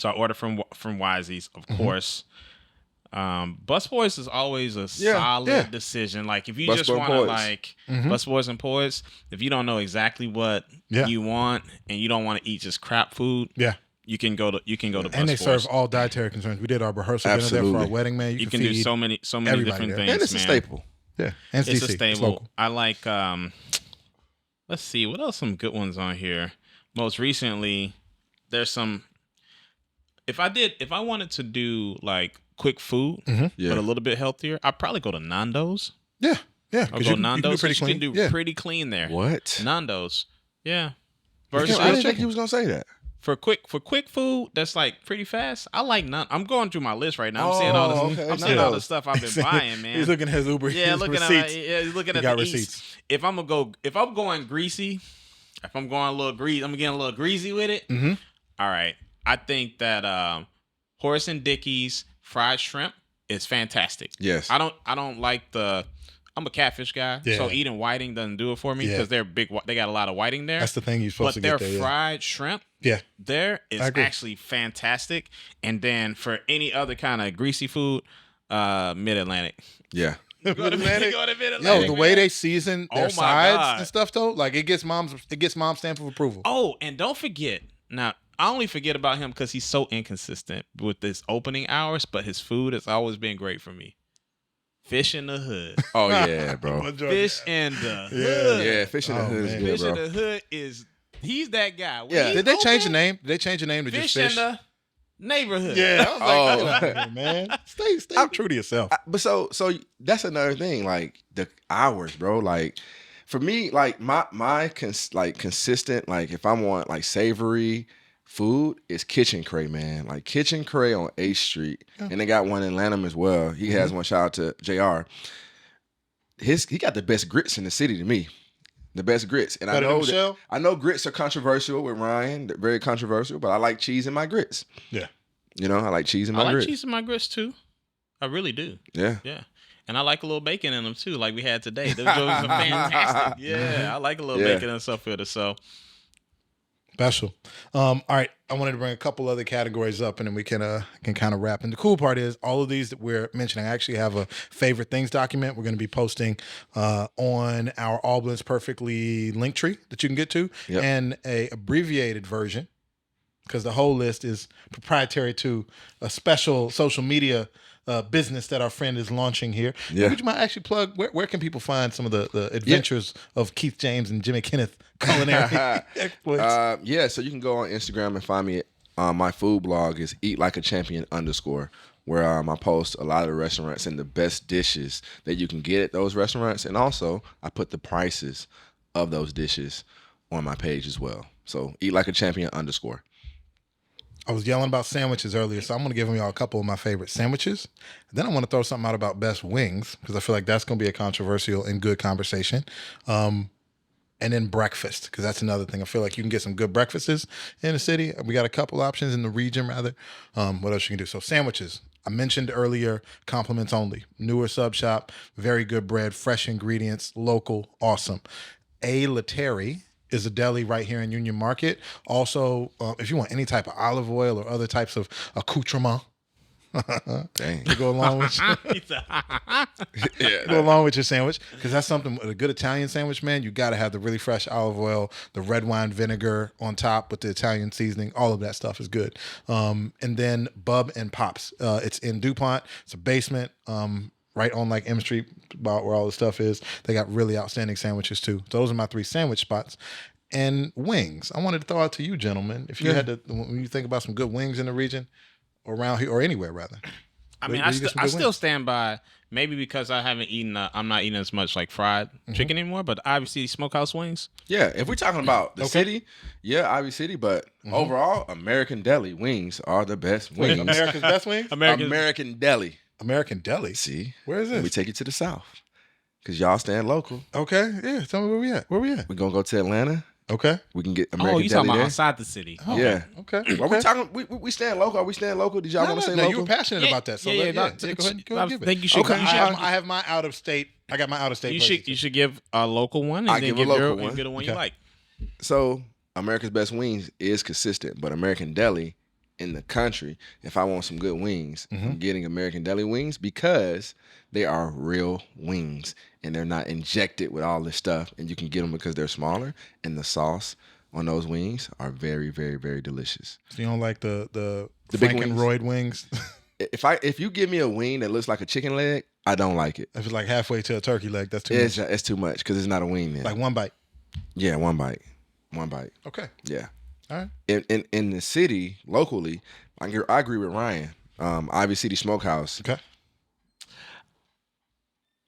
I order from Wisey's, of course. Busboys is always a solid decision. Like if you Busboy just want to Poets. like Busboys and Poets, if you don't know exactly what you want and you don't want to eat just crap food, Yeah. you can go to Busboys. And they serve all dietary concerns. We did our rehearsal dinner there for our Absolutely. wedding, man. You can do so many everybody different there. things, And it's man. a staple. Yeah. And It's DC. a stable. local. I like let's see, what else some good ones on here. Most recently, there's some if I wanted to do like quick food Yeah. but a little bit healthier, I'd probably go to Nando's. Yeah. Yeah. I'll 'cause go you can do Nando's. pretty You can clean. do Yeah. pretty clean there. What? Nando's. Yeah. I Versus didn't think you was gonna say that. for quick food that's like pretty fast. I like I'm going through my list right now. I'm seeing all this. okay. I'm seeing all the Nando's. stuff I've been buying, man. He's looking at his Uber. Yeah, his looking receipts. at looking He at got the eats. receipts. If I'm going greasy, if I'm going a little greasy, I'm getting a little greasy with it. Mhm. All right, I think that Horace and Dickey's fried shrimp is fantastic. Yes. I don't like I'm a catfish guy, Yeah. so eating whiting doesn't do it for me Yeah. because they're big. They got a lot of whiting there. That's the thing you're supposed But to their get there. Yeah. fried shrimp Yeah. there is I agree. actually fantastic. And then for any other kind of greasy food, Mid Atlantic. Yeah. Go to Mid-Atlantic. Mid-Atlantic. Yo, the way man. they season their Oh my sides God. and stuff though, like it gets mom's stamp of approval. Oh, and don't forget. Now, I only forget about him because he's so inconsistent with his opening hours, but his food has always been great for me. Fish in the Hood. Oh yeah, bro. Fish in the Hood. Yeah, fish in the Oh, hood is man. good, Fish in bro. the Hood he's that guy. When Yeah. he's Did they change the open, name? Did they change the name to just Fish fish? in the Neighborhood. Yeah, I was like, Oh. get out of here, man. Stay true to yourself. But so that's another thing. Like the hours, bro. Like for me, like my consistent, like if I want like savory food, is Kitchen Cray, man. Like Kitchen Cray on 8th Street, and they got one in Lanham as well. He has one. Shout out to Jr. He got the best grits in the city to me. The best grits, and Better than Michelle? I know grits are controversial with Ryan. They're very controversial, but I like cheese in my grits. Yeah. You know, I like cheese in I my like grits. cheese in my grits too. I really do. Yeah. Yeah. And I like a little bacon in them too, like we had today. Those are fantastic. Yeah, I like a little Yeah. bacon and stuff with it. So Special. All right. I wanted to bring a couple other categories up, and then we can kind of wrap. And the cool part is all of these that we're mentioning, I actually have a favorite things document we're going to be posting on our All Blends Perfectly link tree that you can get to, and a abbreviated version, because the whole list is proprietary to a special social media business that our friend is launching here. Yeah. Would you mind actually plug where can people find some of the adventures of Keith James and Jimmy Kenneth culinary exploits? So you can go on Instagram and find me. My food blog is eatlikeachampion_, where I post a lot of the restaurants and the best dishes that you can get at those restaurants, and also I put the prices of those dishes on my page as well. So eatlikeachampion_. I was yelling about sandwiches earlier, so I'm going to give y'all a couple of my favorite sandwiches. Then I want to throw something out about best wings, because I feel like that's going to be a controversial and good conversation. And then breakfast, because that's another thing. I feel like you can get some good breakfasts in the city. We got a couple options in the region, rather. What else you can do? So sandwiches. I mentioned earlier, compliments only. Newer sub shop, very good bread, fresh ingredients, local, awesome. A Laterri is a deli right here in Union Market. Also, if you want any type of olive oil or other types of accoutrement, Dang. to go along with go along with your sandwich, because that's something with a good Italian sandwich, man. You got to have the really fresh olive oil, the red wine vinegar on top with the Italian seasoning. All of that stuff is good. And then Bub and Pops. It's in DuPont. It's a basement. Right on like M Street, about where all the stuff is. They got really outstanding sandwiches too. So those are my 3 sandwich spots. And wings. I wanted to throw out to you, gentlemen, if you had to, when you think about some good wings in the region, or around here, or anywhere rather. I mean, I still stand by, maybe because I haven't eaten, I'm not eating as much like fried chicken anymore, but obviously smokehouse wings. Yeah, if we're talking about the city, Ivy City, but overall, American Deli wings are the best wings. America's best wings? American Deli. American Deli. See, where is this? We take you to the South, because y'all stand local. Okay, yeah. Tell me where we at. Where we at? We're gonna go to Atlanta. Okay, we can get American you Deli talking about there. outside the city? Oh, yeah. Okay. Are we talking? We stand local. Are we stand local? Did y'all want to say local? You were passionate about that. So go ahead. Go ahead. Give it. Think you should. Okay. I have my out of state. I got my out of state. You should give a local one. And I then give a local one. You get the one you like. So America's Best Wings is consistent, but American Deli in the country, if I want some good wings, I'm getting American Deli wings, because they are real wings and they're not injected with all this stuff, and you can get them because they're smaller, and the sauce on those wings are very, very, very delicious. So you don't like the big wings? Frankenroyd wings? If you give me a wing that looks like a chicken leg, I don't like it. If it's like halfway to a turkey leg, that's too much. It's too much, because it's not a wing then. Like one bite. Yeah, one bite. Okay. Yeah. All right. In the city, locally, I agree with Ryan. Ivy City Smokehouse. Okay.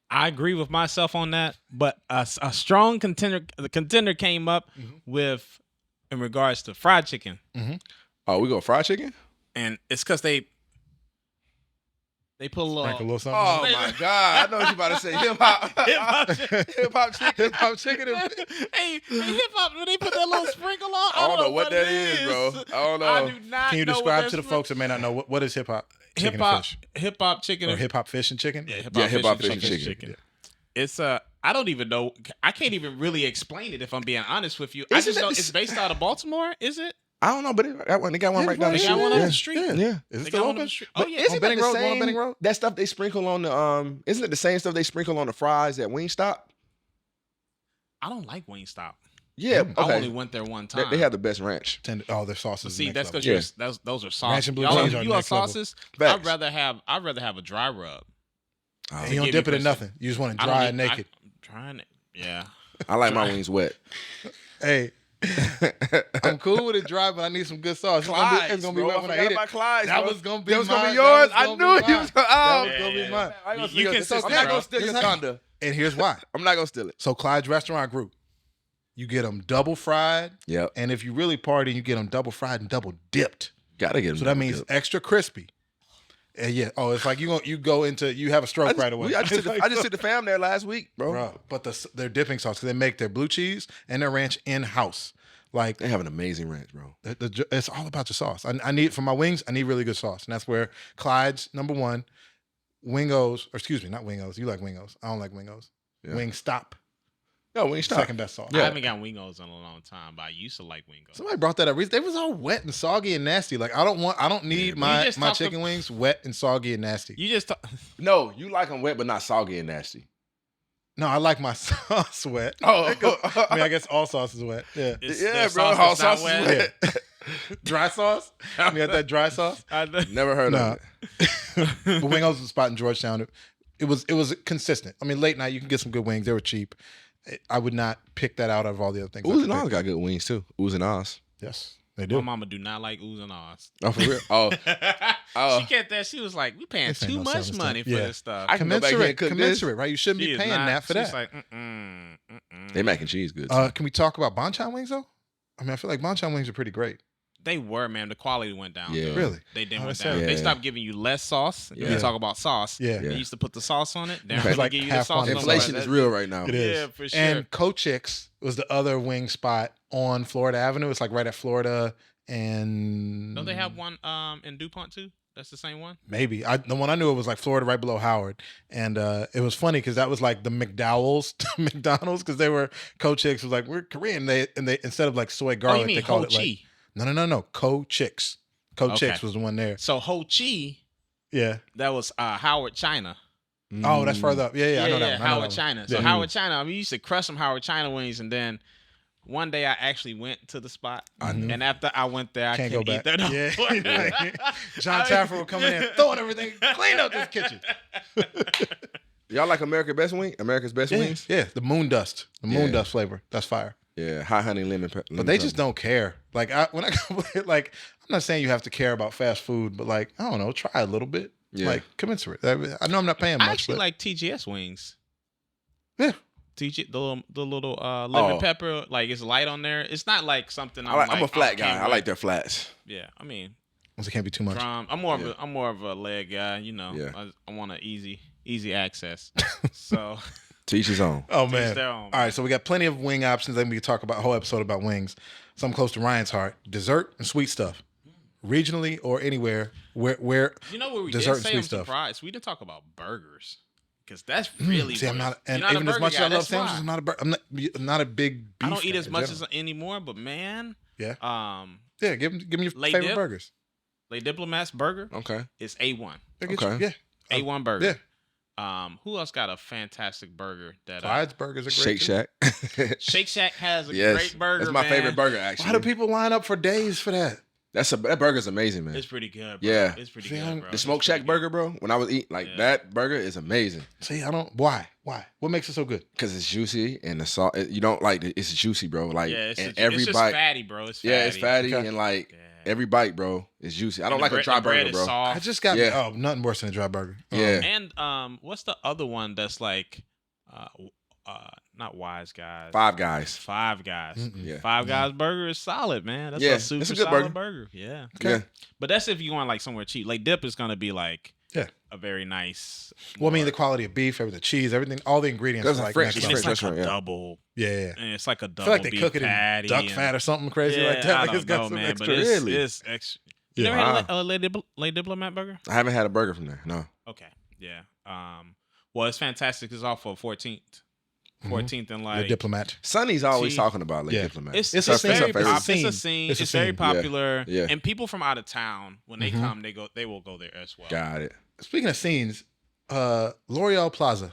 I agree with myself on that, but a strong contender came up with, in regards to fried chicken. Oh, we go fried chicken? And it's because they put a little something. Oh my God! I know what you about to say. Hip hop chicken. Hey, hip hop. When they put that little sprinkle on, I don't know what that is, bro. I don't know. I do not. Can you know describe what to the folks that may not know what is hip hop? Hip hop chicken, or hip hop fish and chicken? Yeah, hip hop fish and chicken. Yeah. It's I don't even know. I can't even really explain it if I'm being honest with you. I just know it's based out of Baltimore. Is it? I don't know, but they got one right down the street. They got one on the street. Yeah. Is it still open? Oh yeah. Isn't Benning that the Road? same? Benning Road? That stuff they sprinkle on the Isn't it the same stuff they sprinkle on the fries at Wingstop? I don't like Wingstop. Yeah. I Okay. only went there one time. They have the ranch. Their sauces. See, that's because those are sauces. Ranch and blue cheese are you next level. sauces. Facts. I'd rather have a dry rub. And you don't dip it in nothing. You just want it dry and naked. I'm trying it. Yeah. I like my wings wet. Hey, I'm cool with it dry, but I need some good sauce. It's gonna be wet when I eat it. That was gonna be yours. I knew you was gonna. That was gonna be mine. I'm not consistent, gonna steal your thunder. And here's why. I'm not gonna steal it. So Clyde's Restaurant Group, you get them double fried. Yep. And if you really party, you get them double fried and double dipped. Gotta get them. So that means extra crispy. And yeah. Oh, it's like you have a stroke right away. I just took the fam there last week, bro. But their dipping sauce, because they make their blue cheese and their ranch in house. Like they have an amazing ranch, bro. It's all about your sauce. I need for my wings. I need really good sauce, and that's where Clyde's number one. Wingos, or excuse me, not Wingos. You like Wingos. I don't like Wingos. Yeah. Wingstop No, Wingstop. Second best sauce. I haven't got Wingos in a long time, but I used to like Wingos. Somebody brought that up. They was all wet and soggy and nasty. Like I don't need my chicken wings wet and soggy and nasty. You just No, you like them wet, but not soggy and nasty. No, I like my sauce wet. Oh. I mean, I guess all sauce is wet. Yeah. Yeah, bro. All sauce is wet. Yeah. Dry sauce? You got that dry sauce? Never heard of it. But Wingos was a spot in Georgetown. It was consistent. I mean, late night you can get some good wings. They were cheap. I would not pick that out of all the other things. Ooze and Oz got good wings too. Ooze and Oz. Yes, they do. My mama do not like ooze and ahs. Oh, for real? Oh. She kept that. She was like, "We paying This ain't too no much selling money stuff. for Yeah. this stuff." I can go back here and cook Commensurate, right? You shouldn't She be is paying not- that for she's that. like, They mac and cheese good. Can we talk about Bonchon wings though? I mean, I feel like Bonchon wings are pretty great. They were, man. The quality went down. Yeah. though. Really? They did Oh, went that's down. sad. They Yeah. stopped giving you less sauce. Yeah. You talk about sauce. Yeah. They used to put the sauce on it. They don't It's really like give you the half sauce. on it. no more. Inflation is real right now. It is. Yeah, for sure. And Cochic's was the other wing spot on Florida Avenue. It's like right at Florida and. Don't they have one in DuPont too? That's the same one. Maybe the one I knew it was like Florida, right below Howard, and it was funny because that was like the McDowell's to McDonald's because they were Cochic's was like we're Korean. They instead of like soy garlic, Oh, you mean they called Ho it like Chi? no Cochic's. Cochic's Okay. was the one there. So Ho Chi, Yeah. that was Howard China. Oh, that's further up. Yeah, I know that. One. I know Howard that one. China. So Yeah. Howard China. I mean, you used to crush some Howard China wings, and then one day I actually went to the spot, and after I went there, I Can't couldn't go eat back. that. No Yeah. more. John Taffer would come in throwing everything, clean up this kitchen. Y'all like America's Best Wings? Yeah, the moon dust, dust flavor. That's fire. Yeah, hot honey lemon. But they just don't care. Like when I go, like I'm not saying you have to care about fast food, but like I don't know, try a little bit. Yeah. Like commensurate. I know I'm not paying much. I actually but, like TGS wings. Yeah. TG the little lemon pepper, like it's light on there. It's not like something. I'm a flat guy. can't I like wait. their flats. Yeah, I mean, It can't be too much. drum. I'm more of a leg guy. You know, Yeah. I want an easy access. So To each his own. Oh Teach man! their own, All right, so we got plenty of wing options. Then we can talk about a whole episode about wings. Something close to Ryan's heart: dessert and sweet stuff, regionally or anywhere. Where you know what we dessert did and say? sweet I'm stuff. surprised we didn't talk about burgers because that's really. See, I'm what- not, and you're not a even as burger much as guy, I love that's sandwiches, why. I'm not a I'm not a big. Beef I don't eat guy as in much general. as anymore, but man, Yeah. um, Yeah, give me your Late favorite dip? burgers. Les Diplomats burger Okay. is A1. They'll get Okay. you- yeah. A1 burger. Yeah. Who else got a fantastic burger that Clyde's burgers are Shake great. too. Shack. Shake Shack has a Yes. great burger. That's my man. favorite burger, actually. Why do people line up for days for that? That burger's amazing, man. It's pretty good. Bro. Yeah. It's pretty See, good, I'm- bro. The Smoke It's Shack pretty burger, bro. When I was eating, that burger is amazing See, I don't. Why? What makes it so good? because it's juicy and the salt. You don't like it. It's juicy, bro. Like Good. Yeah, it's, and a, every it's just bite. fatty, bro. It's fatty. Yeah, it's fatty Okay. and like Yeah. every bite, bro, is juicy. I don't And like the a dry the bread burger, is bro. soft. I just got Yeah. nothing worse than a dry burger. Yeah. And what's the other one that's like, not Wise Guys. Five Guys. Five Guys. Mm-mm. Yeah. Five Guys burger is solid, man. That's Yeah, a super it's a good solid burger. burger. Yeah. Okay. Yeah. But that's if you going like somewhere cheap. Like dip is gonna be like Yeah. a very nice. Well, I mean, the quality of beef, everything, the cheese, everything, all the ingredients That's are a like fresh- next and it's level. it's like restaurant, a yeah. double. Yeah. And it's like a I double feel like they beef cook it in patty duck and- fat or something crazy Yeah, like that. I Like don't it's got know, some man, extra. but Really? it's extra. You Yeah. never had Wow. a Les Diplomat burger? I haven't had a burger from there. No. Okay, yeah. Well, it's fantastic. It's off of 14th, 14th, and The like diplomat. Sonny's always See, talking about like yeah. Diplomat. it's a it's scene. very It's a pop- scene. It's a scene. It's It's, a very scene. popular. Yeah. And people from out of town when they Mhm. come, they will go there as well. Got it. Speaking of scenes, L'Oreal Plaza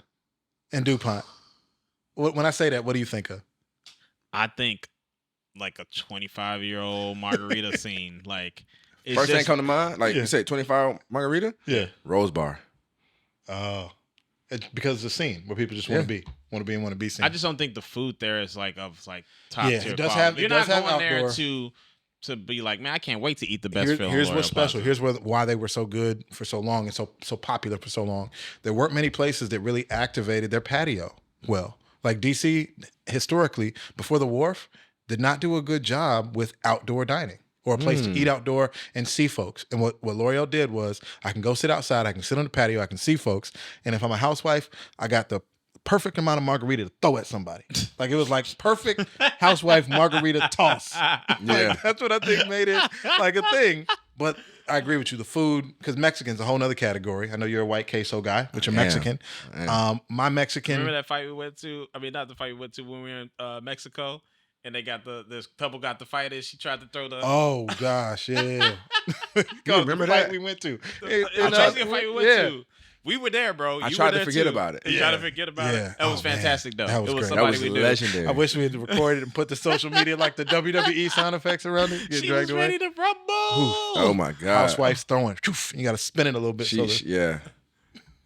and DuPont. When I say that, what do you think of? I think like a 25-year-old margarita scene. Like it's First thing just, come to mind, like Yeah. you said, 25 margarita, Yeah. Rose Bar. Oh. It's because it's a scene where people just want to be and want to be seen. I just don't think the food there is like top Yeah, tier it does quality. have- it You're does not have going there outdoor. to be like, man, I can't wait to eat the best film. Here's L'Oreal what's special. Plaza. Here's why they were so good for so long and so popular for so long. There weren't many places that really activated their patio well. Like DC, historically, before the wharf, did not do a good job with outdoor dining or a place to eat outdoor and see folks. And what L'Oreal did was, I can go sit outside, I can sit on the patio, I can see folks. And if I'm a housewife, I got the perfect amount of margarita to throw at somebody. Like it was like perfect housewife margarita toss. Yeah. Like, that's what I think made it like a thing. But I agree with you. The food, because Mexican's a whole nother category. I know you're a white queso guy, but you're Mexican. My Mexican. Remember that fight we went to? I mean, not the fight we went to when we were in Mexico, and they got this couple got the fight. And she tried to throw the. Oh gosh, yeah. remember the fight that? we went to? The Mexican fight we went to. We were there, bro. I tried to forget about it. You tried to forget about it. That was fantastic, though. That was great. Somebody that was we legendary. I wish we had recorded and put the social media like the WWE sound effects around it. Get She dragged was away. ready to rumble. Oh my god. Housewife's throwing. You got to spin it a little bit. Yeah.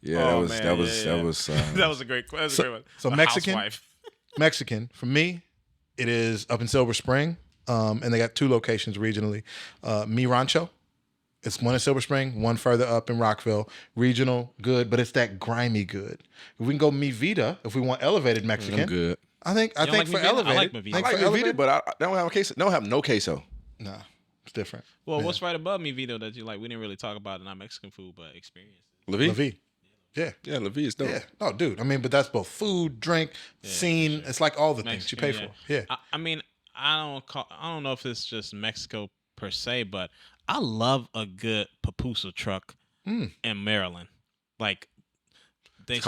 Yeah, Oh, that was that was a great one. So A Mexican, housewife. Mexican for me, it is up in Silver Spring, and they got 2 locations regionally. Mi Rancho, it's one in Silver Spring, one further up in Rockville. Regional, good, but it's that grimy good. If we can go Mi Vida, if we want elevated Mexican, I'm good. I think like for Mi Vida? elevated, I like Mi Vida. I like Mi Vida, but I don't have a queso. Don't have no queso. Nah, it's different. Well, what's right above me, Vito, that you like? We didn't really talk about in our Mexican food, but experiences. Levi. Yeah. Yeah, Levi is dope. Yeah. No, dude. I mean, but that's both food, drink, scene. Sure. It's like all the things you pay for. Yeah. I mean, I don't know if it's just Mexico per se, but I love a good pupusa truck in Maryland. Like, there's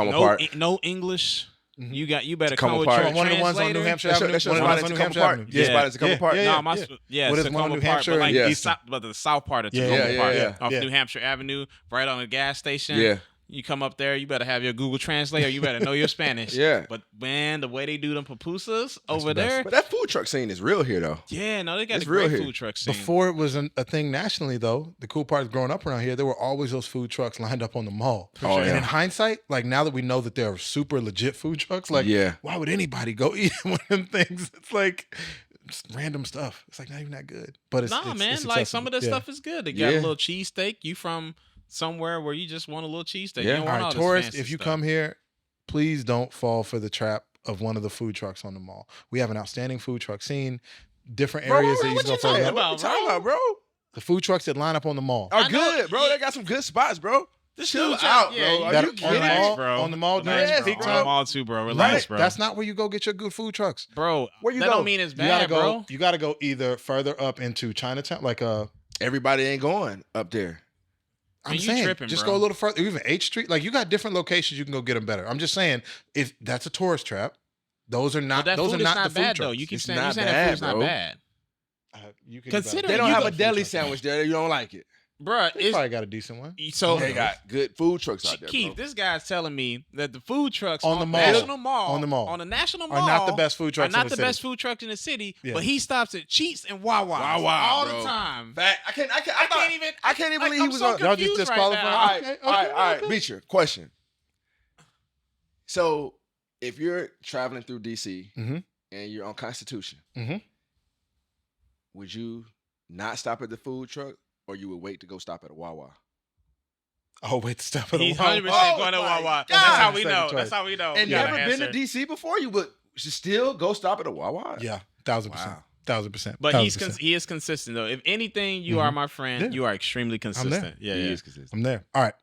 no English. You better come with your one of the ones on New Hampshire Avenue. That's one on New Hampshire Avenue. Yeah, spot is Tacoma Park. What is one on New Hampshire? But the south part of Tacoma Park, off New Hampshire Avenue, right on the gas station. Yeah. You come up there, you better have your Google Translate or you better know your Spanish. Yeah. But man, the way they do them pupusas over there. But that food truck scene is real here, though. Yeah, no, they got a great food truck scene. Before it was a thing nationally, though, the cool part is growing up around here, there were always those food trucks lined up on the mall. Oh, and yeah. in hindsight, like now that we know that they're super legit food trucks, like why would anybody go eat one of them things? It's like just random stuff. It's like not even that good. But it's man, it's like some of this stuff is good. They got a little cheesesteak. You from somewhere where you just want a little cheesesteak. Yeah. You don't want all right, all tourists, this if you stuff. come here, please don't fall for the trap of one of the food trucks on the mall. We have an outstanding food truck scene. Different areas that you can go talking for. about? What you talking about, bro? The food trucks that line up on the mall. Are good, bro. They got some good spots, bro. Chill out, bro. Are That you on kidding the me? mall, bro. on the mall during Yes, peak bro. time. Mall too, bro. Relax, bro. That's not where you go get your good food trucks. Bro, Where you that go? don't mean it's You gotta bad, go. bro. You gotta go either further up into Chinatown, like Everybody ain't going up there. I'm you saying, tripping, just bro. go a little further. Even H Street, like you got different locations you can go get them better. I'm just saying, if that's a tourist trap, those are not. But that those food are is not not the food bad trucks. though. You keep It's saying not that bad, food's not bro. bad. You can Consider- They don't You have go- a deli sandwich there. You don't like it. Bruh, They probably got a decent one. so They got good food trucks out there, Keith, bro. this guy's telling me that the food trucks On the mall. National Mall, On the mall. on the National Mall, Are not the best food trucks Are not in the the city. best food trucks in the city. Yeah. But he stops at Cheats and Wawa all the time. Fact. I can't even believe he I'm was so on. Y'all just confused disqualified? right now. All right. Beecher, question. So, if you're traveling through DC Mhm. and you're on Constitution, Mhm. would you not stop at the food truck, or you would wait to go stop at a Wawa? Oh wait, step of the He's wall. 100% going to my Wawa. God. That's how we Second know. choice. That's how we know. And You gotta never been to answer. DC before, you would still go stop at a Wawa? Yeah, 1,000%. Wow. 1,000%. But 1,000%. he is consistent though. If anything, you are my friend. Yeah. You are extremely consistent. Yeah, He yeah. is consistent. I'm there. All right.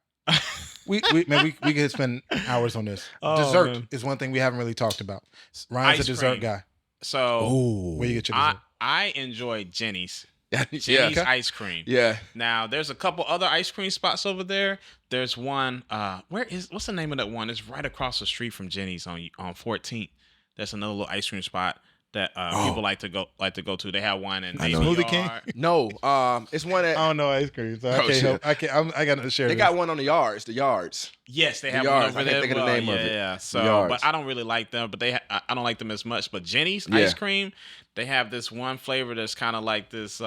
we could spend hours on this. Oh, Dessert man. is one thing we haven't really talked about. Ryan's a Ice dessert cream. guy. So Ooh, where you get your dessert? I enjoy Jenny's. Jenny's Yeah. ice cream. Yeah. Now there's a couple other ice cream spots over there. There's one. What's the name of that one? It's right across the street from Jenny's on 14th. That's another little ice cream spot that people like to go to. They have one in I know. Smoothie King? No, it's one I that don't know ice cream, so I Oh, can't shit. help. I got to share they this. got one on the yards. The yards. Yes, they The have yards. one over I can't there. think of the Well, name of it. Yeah, The so yards. but I don't really like them. But I don't like them as much. But Jenny's Yeah. ice cream, they have this one flavor that's kind of like this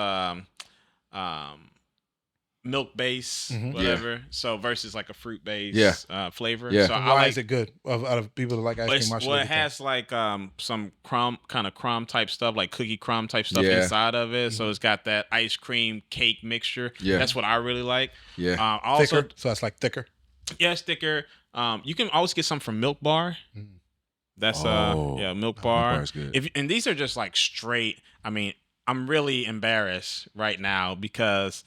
milk base, whatever. So versus like a fruit base flavor. Yeah. So I Why like. is it good? Out of people that like ice cream, why should Well, they it get that? has like some crumb type stuff, like cookie crumb type stuff Yeah. inside of it. So it's got that ice cream cake mixture. Yeah. That's what I really like. Yeah. Also, thicker, so it's like thicker. yes, thicker. You can always get some from Milk Bar. That's Oh. Milk Bar. Bar's good. And these are just like straight. I mean, I'm really embarrassed right now because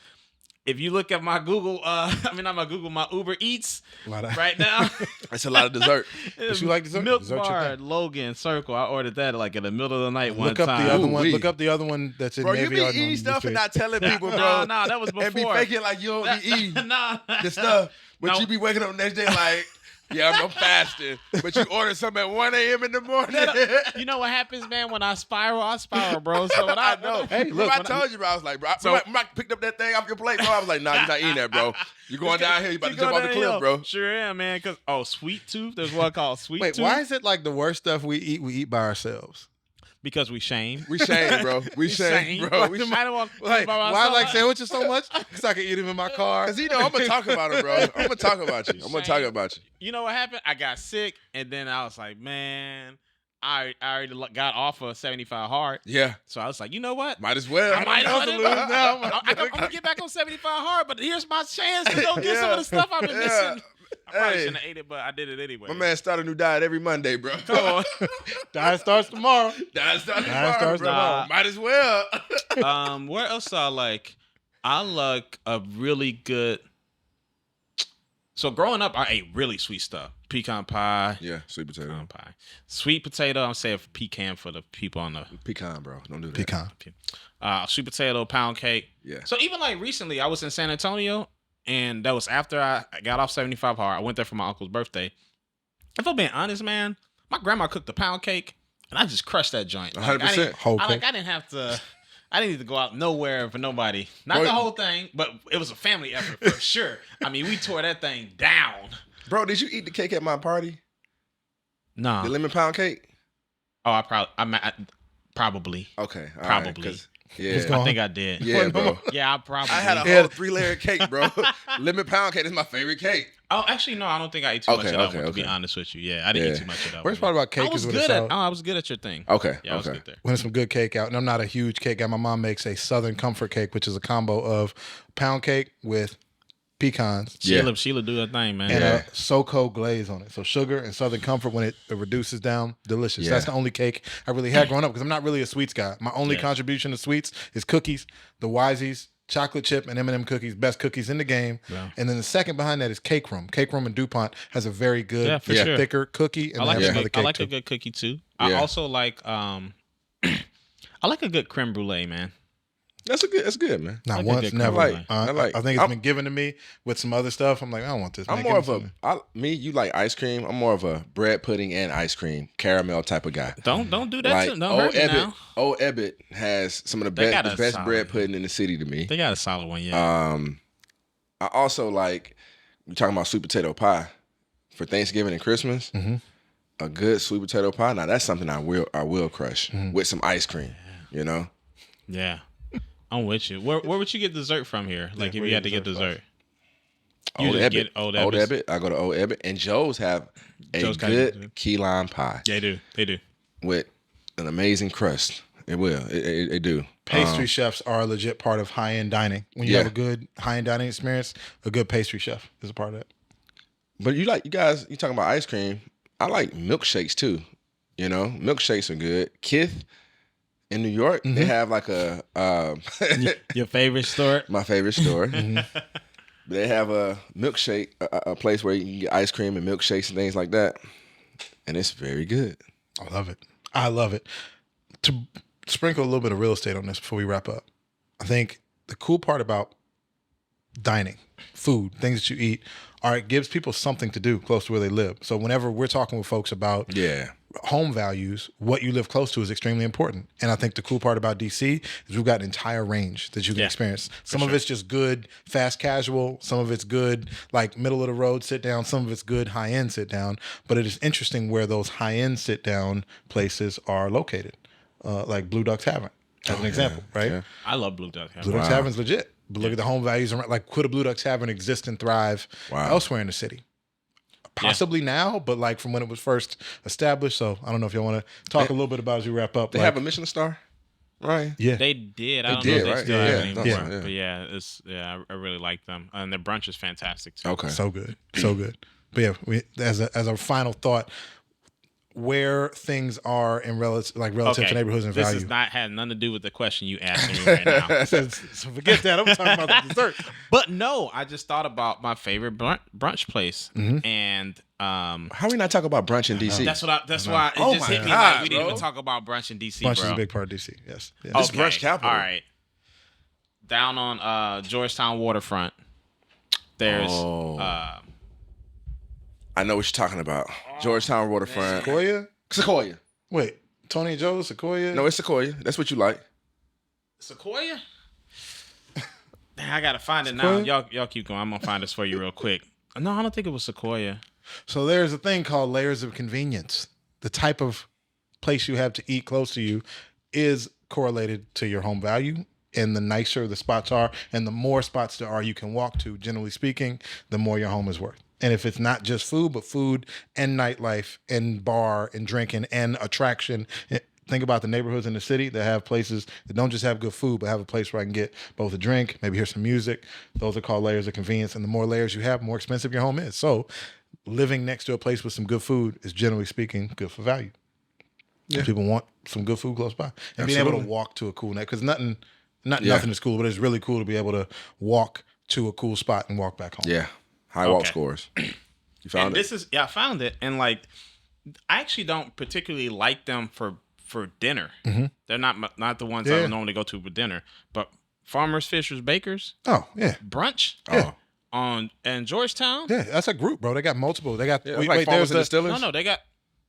if you look at my Google, not my Google, my Uber Eats Lot of- right now, That's a lot of dessert. But you like dessert? Milk Dessert's your bar, thing. Logan Circle. I ordered that like in the middle of the night one Look up time. the other one. Ooh-wee. Look up the other one that's in Bro, you Navy be Yard on eating stuff and street. not telling people, bro. No, that was before. And be faking like you don't be eating Nah. the stuff. But No. you be waking up the next day like, yeah, I'm fasting. But you order something at 1 a.m. in the morning. You know what happens, man? When I spiral, bro. So when I know. Hey, Bro, look, I told you, bro. I was like, bro. So- when I picked up that thing off your plate, bro, I was like, nah, you're not eating that, bro. You're going down here. You about to jump off the cliff, bro. Sure am, man. Cause Sweet Tooth. There's one called Sweet Wait, Tooth. why is it like the worst stuff we eat by ourselves? Because we shame. We shame, bro. We shame, bro. We I don't want Like, why I like sandwiches so much? Because I can eat them in my car. Because you know, I'm gonna talk about it, bro. I'm gonna talk about you. I'm gonna talk about you. You know what happened? I got sick, and then I was like, man, I already got off of 75 hard. Yeah, So I was like, you know what? might as well. I might as to well. lose now. I'm gonna get back on 75 hard, but here's my chance to go get some of the stuff I've been missing. I probably Hey. shouldn't have ate it, but I did it anyway. My man started a new diet every Monday, bro. Come on. Diet starts tomorrow. Diet starts Diet tomorrow, starts bro. tomorrow. Might as well. Where else I like? I like a really good. So growing up, I ate really sweet stuff. Pecan pie. Yeah, sweet potato. Pecan pie. Sweet potato. I'm saying pecan for the people on the Pecan, bro. Don't do that. Pecan. sweet potato, pound cake. Yeah. So even like recently, I was in San Antonio, and that was after I got off 75 hard. I went there for my uncle's birthday. If I'm being honest, man, my grandma cooked a pound cake, and I just crushed that joint. Like, 100%. Whole cake. I didn't have to. I didn't need to go out nowhere for nobody. Not Bro, the whole thing, but it was a family effort for sure. I mean, we tore that thing down. Bro, did you eat the cake at my party? No. The lemon pound cake? Oh, probably. Okay. all right, Probably. 'cause- yeah. It's gone. I think I did. Yeah, bro. Yeah, I probably. I had a Yeah. whole 3-layer cake, bro. Lemon pound cake is my favorite cake. Oh, actually, no. I don't think I ate too much Okay, of that okay, one. To be okay. honest with you, yeah, I didn't Yeah. eat too much of that Worst one. part about cake I was is when good it's at. out. I was good at your thing. Okay. Yeah, I was okay. good there. When it's some good cake out, and I'm not a huge cake guy. My mom makes a Southern Comfort cake, which is a combo of pound cake with pecans Yeah. Sheila do her thing, man. and Yeah. a SoCo glaze on it. So sugar and Southern Comfort when it reduces down, delicious. Yeah. That's the only cake I really had growing up because I'm not really a sweets guy. My only Yeah. contribution to sweets is cookies, the Wisey's chocolate chip and M&M cookies, best cookies in the game. Yeah. And then the second behind that is Cake Room. Cake Room and DuPont has a very good, Yeah, for sure. thicker cookie, and I they like have a some other good, cake I like too. a good cookie too. I Yeah. also like I like a good creme brulee, man. That's good, man. Not like a once, good never. creme brulee. I think it's been given to me with some other stuff. I'm like, I don't want this. I'm man. more Give of me a something. you like ice cream. I'm more of a bread pudding and ice cream caramel type of guy. Don't do that. Like Don't hurt me now. Old Ebbet has some of the They got best, a the best solid- bread pudding in the city to me. They got a solid one, yeah. I also like, we're talking about sweet potato pie for Thanksgiving and Christmas. Mm-hmm. A good sweet potato pie. Now that's something I will crush Mm-hmm. with some ice cream. You know, Yeah. I'm with you. Where would you get dessert from here? Like where if you you had to get dessert dessert. You Old just Ebbet. get Old Old Ebbett's. Ebbet. I go to Old Ebbet, and Joe's have a Joe's got good it. key lime pie They do. They do. with an amazing crust. It will. It do. Pastry chefs are a legit part of high-end dining. When you Yeah. have a good high-end dining experience, a good pastry chef is a part of it. But you talking about ice cream. I like milkshakes too. You know, milkshakes are good. Kith in New York, Mm-hmm. they have like a Your favorite store? my favorite store. Mm-hmm. They have a milkshake, a place where you can get ice cream and milkshakes and things like that, and it's very good. I love it. I love it. To sprinkle a little bit of real estate on this before we wrap up, I think the cool part about dining, food, things that you eat, are it gives people something to do close to where they live. So whenever we're talking with folks about Yeah, home values, what you live close to is extremely important. And I think the cool part about DC is we've got an entire range that you can Yeah, experience. Some of it's just good, fast casual. Some of it's good, like middle of the road sit down. Some of it's good, high end sit down. But it is interesting where those high end sit down places are located, like Blue Duck Tavern, as an example, right? yeah. I love Blue Duck. Blue Duck Tavern's legit. But look at the home values around. Like, could a Blue Duck Tavern exist and thrive elsewhere in the city? Possibly now, but like from when it was first established. So I don't know if y'all want to talk a little bit about it as we wrap up. They have a Michelin star, right? yeah. They did. I don't did, know if right? they still Yeah, have yeah. it anymore. Yeah. But yeah, I really like them. And their brunch is fantastic too. Okay. So good, so good. But yeah, as a final thought, where things are in relative to neighborhoods and value. This had nothing to do with the question you asking me right now. So forget that. I'm talking about the dessert. But no, I just thought about my favorite brunch place, and how we not talk about brunch in DC? That's why it just hit me like we didn't even talk about brunch in DC. Brunch bro. is a big part of DC. Yes, yeah. This brunch capital. All right, down on Georgetown waterfront. There's I know what you're talking about. Georgetown waterfront. Sequoia. Wait, Tony and Joe, Sequoia? No, it's Sequoia. That's what you like. Sequoia? I gotta find it now. Y'all keep going. I'm gonna find this for you real quick. No, I don't think it was Sequoia. So there's a thing called layers of convenience. The type of place you have to eat close to you is correlated to your home value. And the nicer the spots are, and the more spots there are you can walk to, generally speaking, the more your home is worth. And if it's not just food, but food and nightlife and bar and drinking and attraction, think about the neighborhoods in the city that have places that don't just have good food, but have a place where I can get both a drink, maybe hear some music. Those are called layers of convenience. And the more layers you have, the more expensive your home is. So living next to a place with some good food is, generally speaking, good for value. Yeah. People want some good food close by. And being able to walk to a cool night, because nothing is cool, but it's really cool to be able to walk to a cool spot and walk back home. Yeah. High walk scores. You found it? I found it. And like, I actually don't particularly like them for dinner. Mm-hmm. They're not the ones I would normally go to for dinner. But Farmers, Fishers, Bakers. Oh, yeah. Brunch. Yeah. And Georgetown. Yeah, that's a group, bro. They got multiple. They got Farmers and Distillers? No, they got.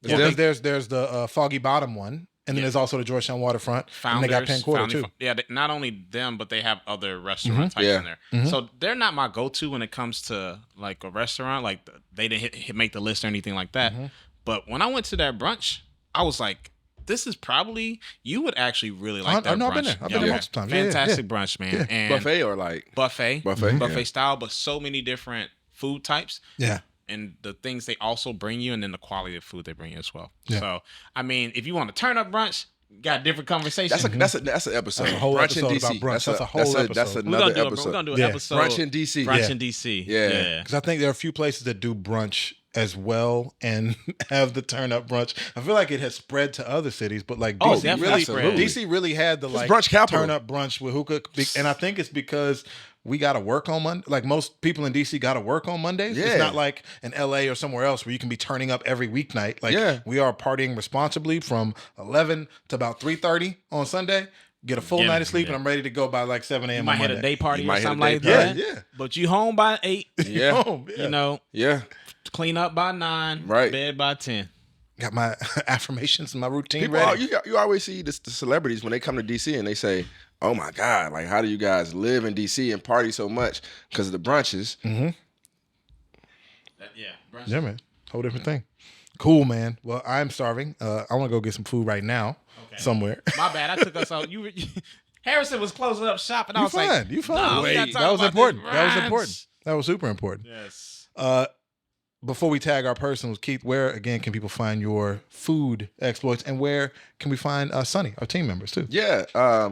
There's the Foggy Bottom one. And then there's also the Georgetown Waterfront. Founders, and they got Penn Quarter, too. Yeah, not only them, but they have other restaurant types in there. Mm-hmm. So they're not my go-to when it comes to like a restaurant. Like they didn't make the list or anything like that. Mm-hmm. But when I went to that brunch, I was like, this is probably, you would actually really like that brunch. I've been there. I've been there multiple times. Fantastic brunch, man. Yeah. And buffet or like? Buffet. Buffet style, but so many different food types. Yeah. And the things they also bring you, and then the quality of food they bring you as well. Yeah. So, I mean, if you want to turn up brunch, got different conversations. That's an episode. That's a whole brunch episode in DC. about brunch. That's a whole episode. That's another episode. We're gonna do an episode. Brunch in DC. Brunch in DC. Yeah. Because I think there are a few places that do brunch as well and have the turn up brunch. I feel like it has spread to other cities, but like DC really had the like brunch capital. Turn up brunch with hookah, and I think it's because we got to work on Monday. Like most people in DC got to work on Mondays. Yeah. It's not like in LA or somewhere else where you can be turning up every weeknight. Like we are partying responsibly from 11 to about 3:30 on Sunday. Get a full night of sleep, and I'm ready to go by like 7 a.m. You might on Monday. hit a day party or something like that. Yeah. But you home by 8. Yeah. Home, you know. Yeah. Clean up by 9. Right. Bed by 10. Got my affirmations and my routine ready. You always see the celebrities when they come to DC and they say, oh my God, like how do you guys live in DC and party so much? Because of the brunches. Mm-hmm. Brunch. Yeah, man. Whole different thing. Cool, man. Well, I'm starving. I want to go get some food right now somewhere. My bad. I took us out. Harrison was closing up shop, and I was like, "You fine? Wait, that was important. That was super important." Yes. Before we tag our personals, Keith, where again can people find your food exploits, and where can we find Sunny, our team members too? Yeah,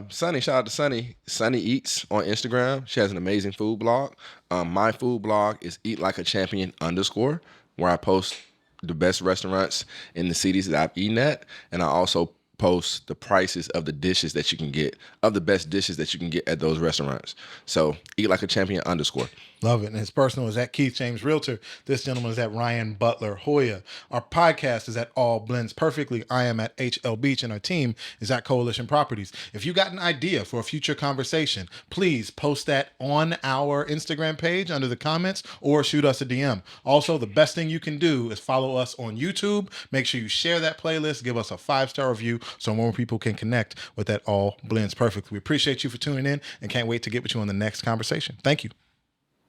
Sunny. Shout out to Sunny. Sunny Eats on Instagram. She has an amazing food blog. My food blog is eatlikeachampion_, where I post the best restaurants in the cities that I've eaten at, and I also post the prices of the dishes that you can get, of the best dishes that you can get at those restaurants. So eatlikeachampion_. Love it. And his personal is at Keith James Realtor. This gentleman is at Ryan Butler Hoya. Our podcast is at All Blends Perfectly. I am at HL Beach, and our team is at Coalition Properties. If you got an idea for a future conversation, please post that on our Instagram page under the comments or shoot us a DM. Also, the best thing you can do is follow us on YouTube. Make sure you share that playlist. Give us a 5-star review so more people can connect with that All Blends Perfectly. We appreciate you for tuning in and can't wait to get with you on the next conversation. Thank you.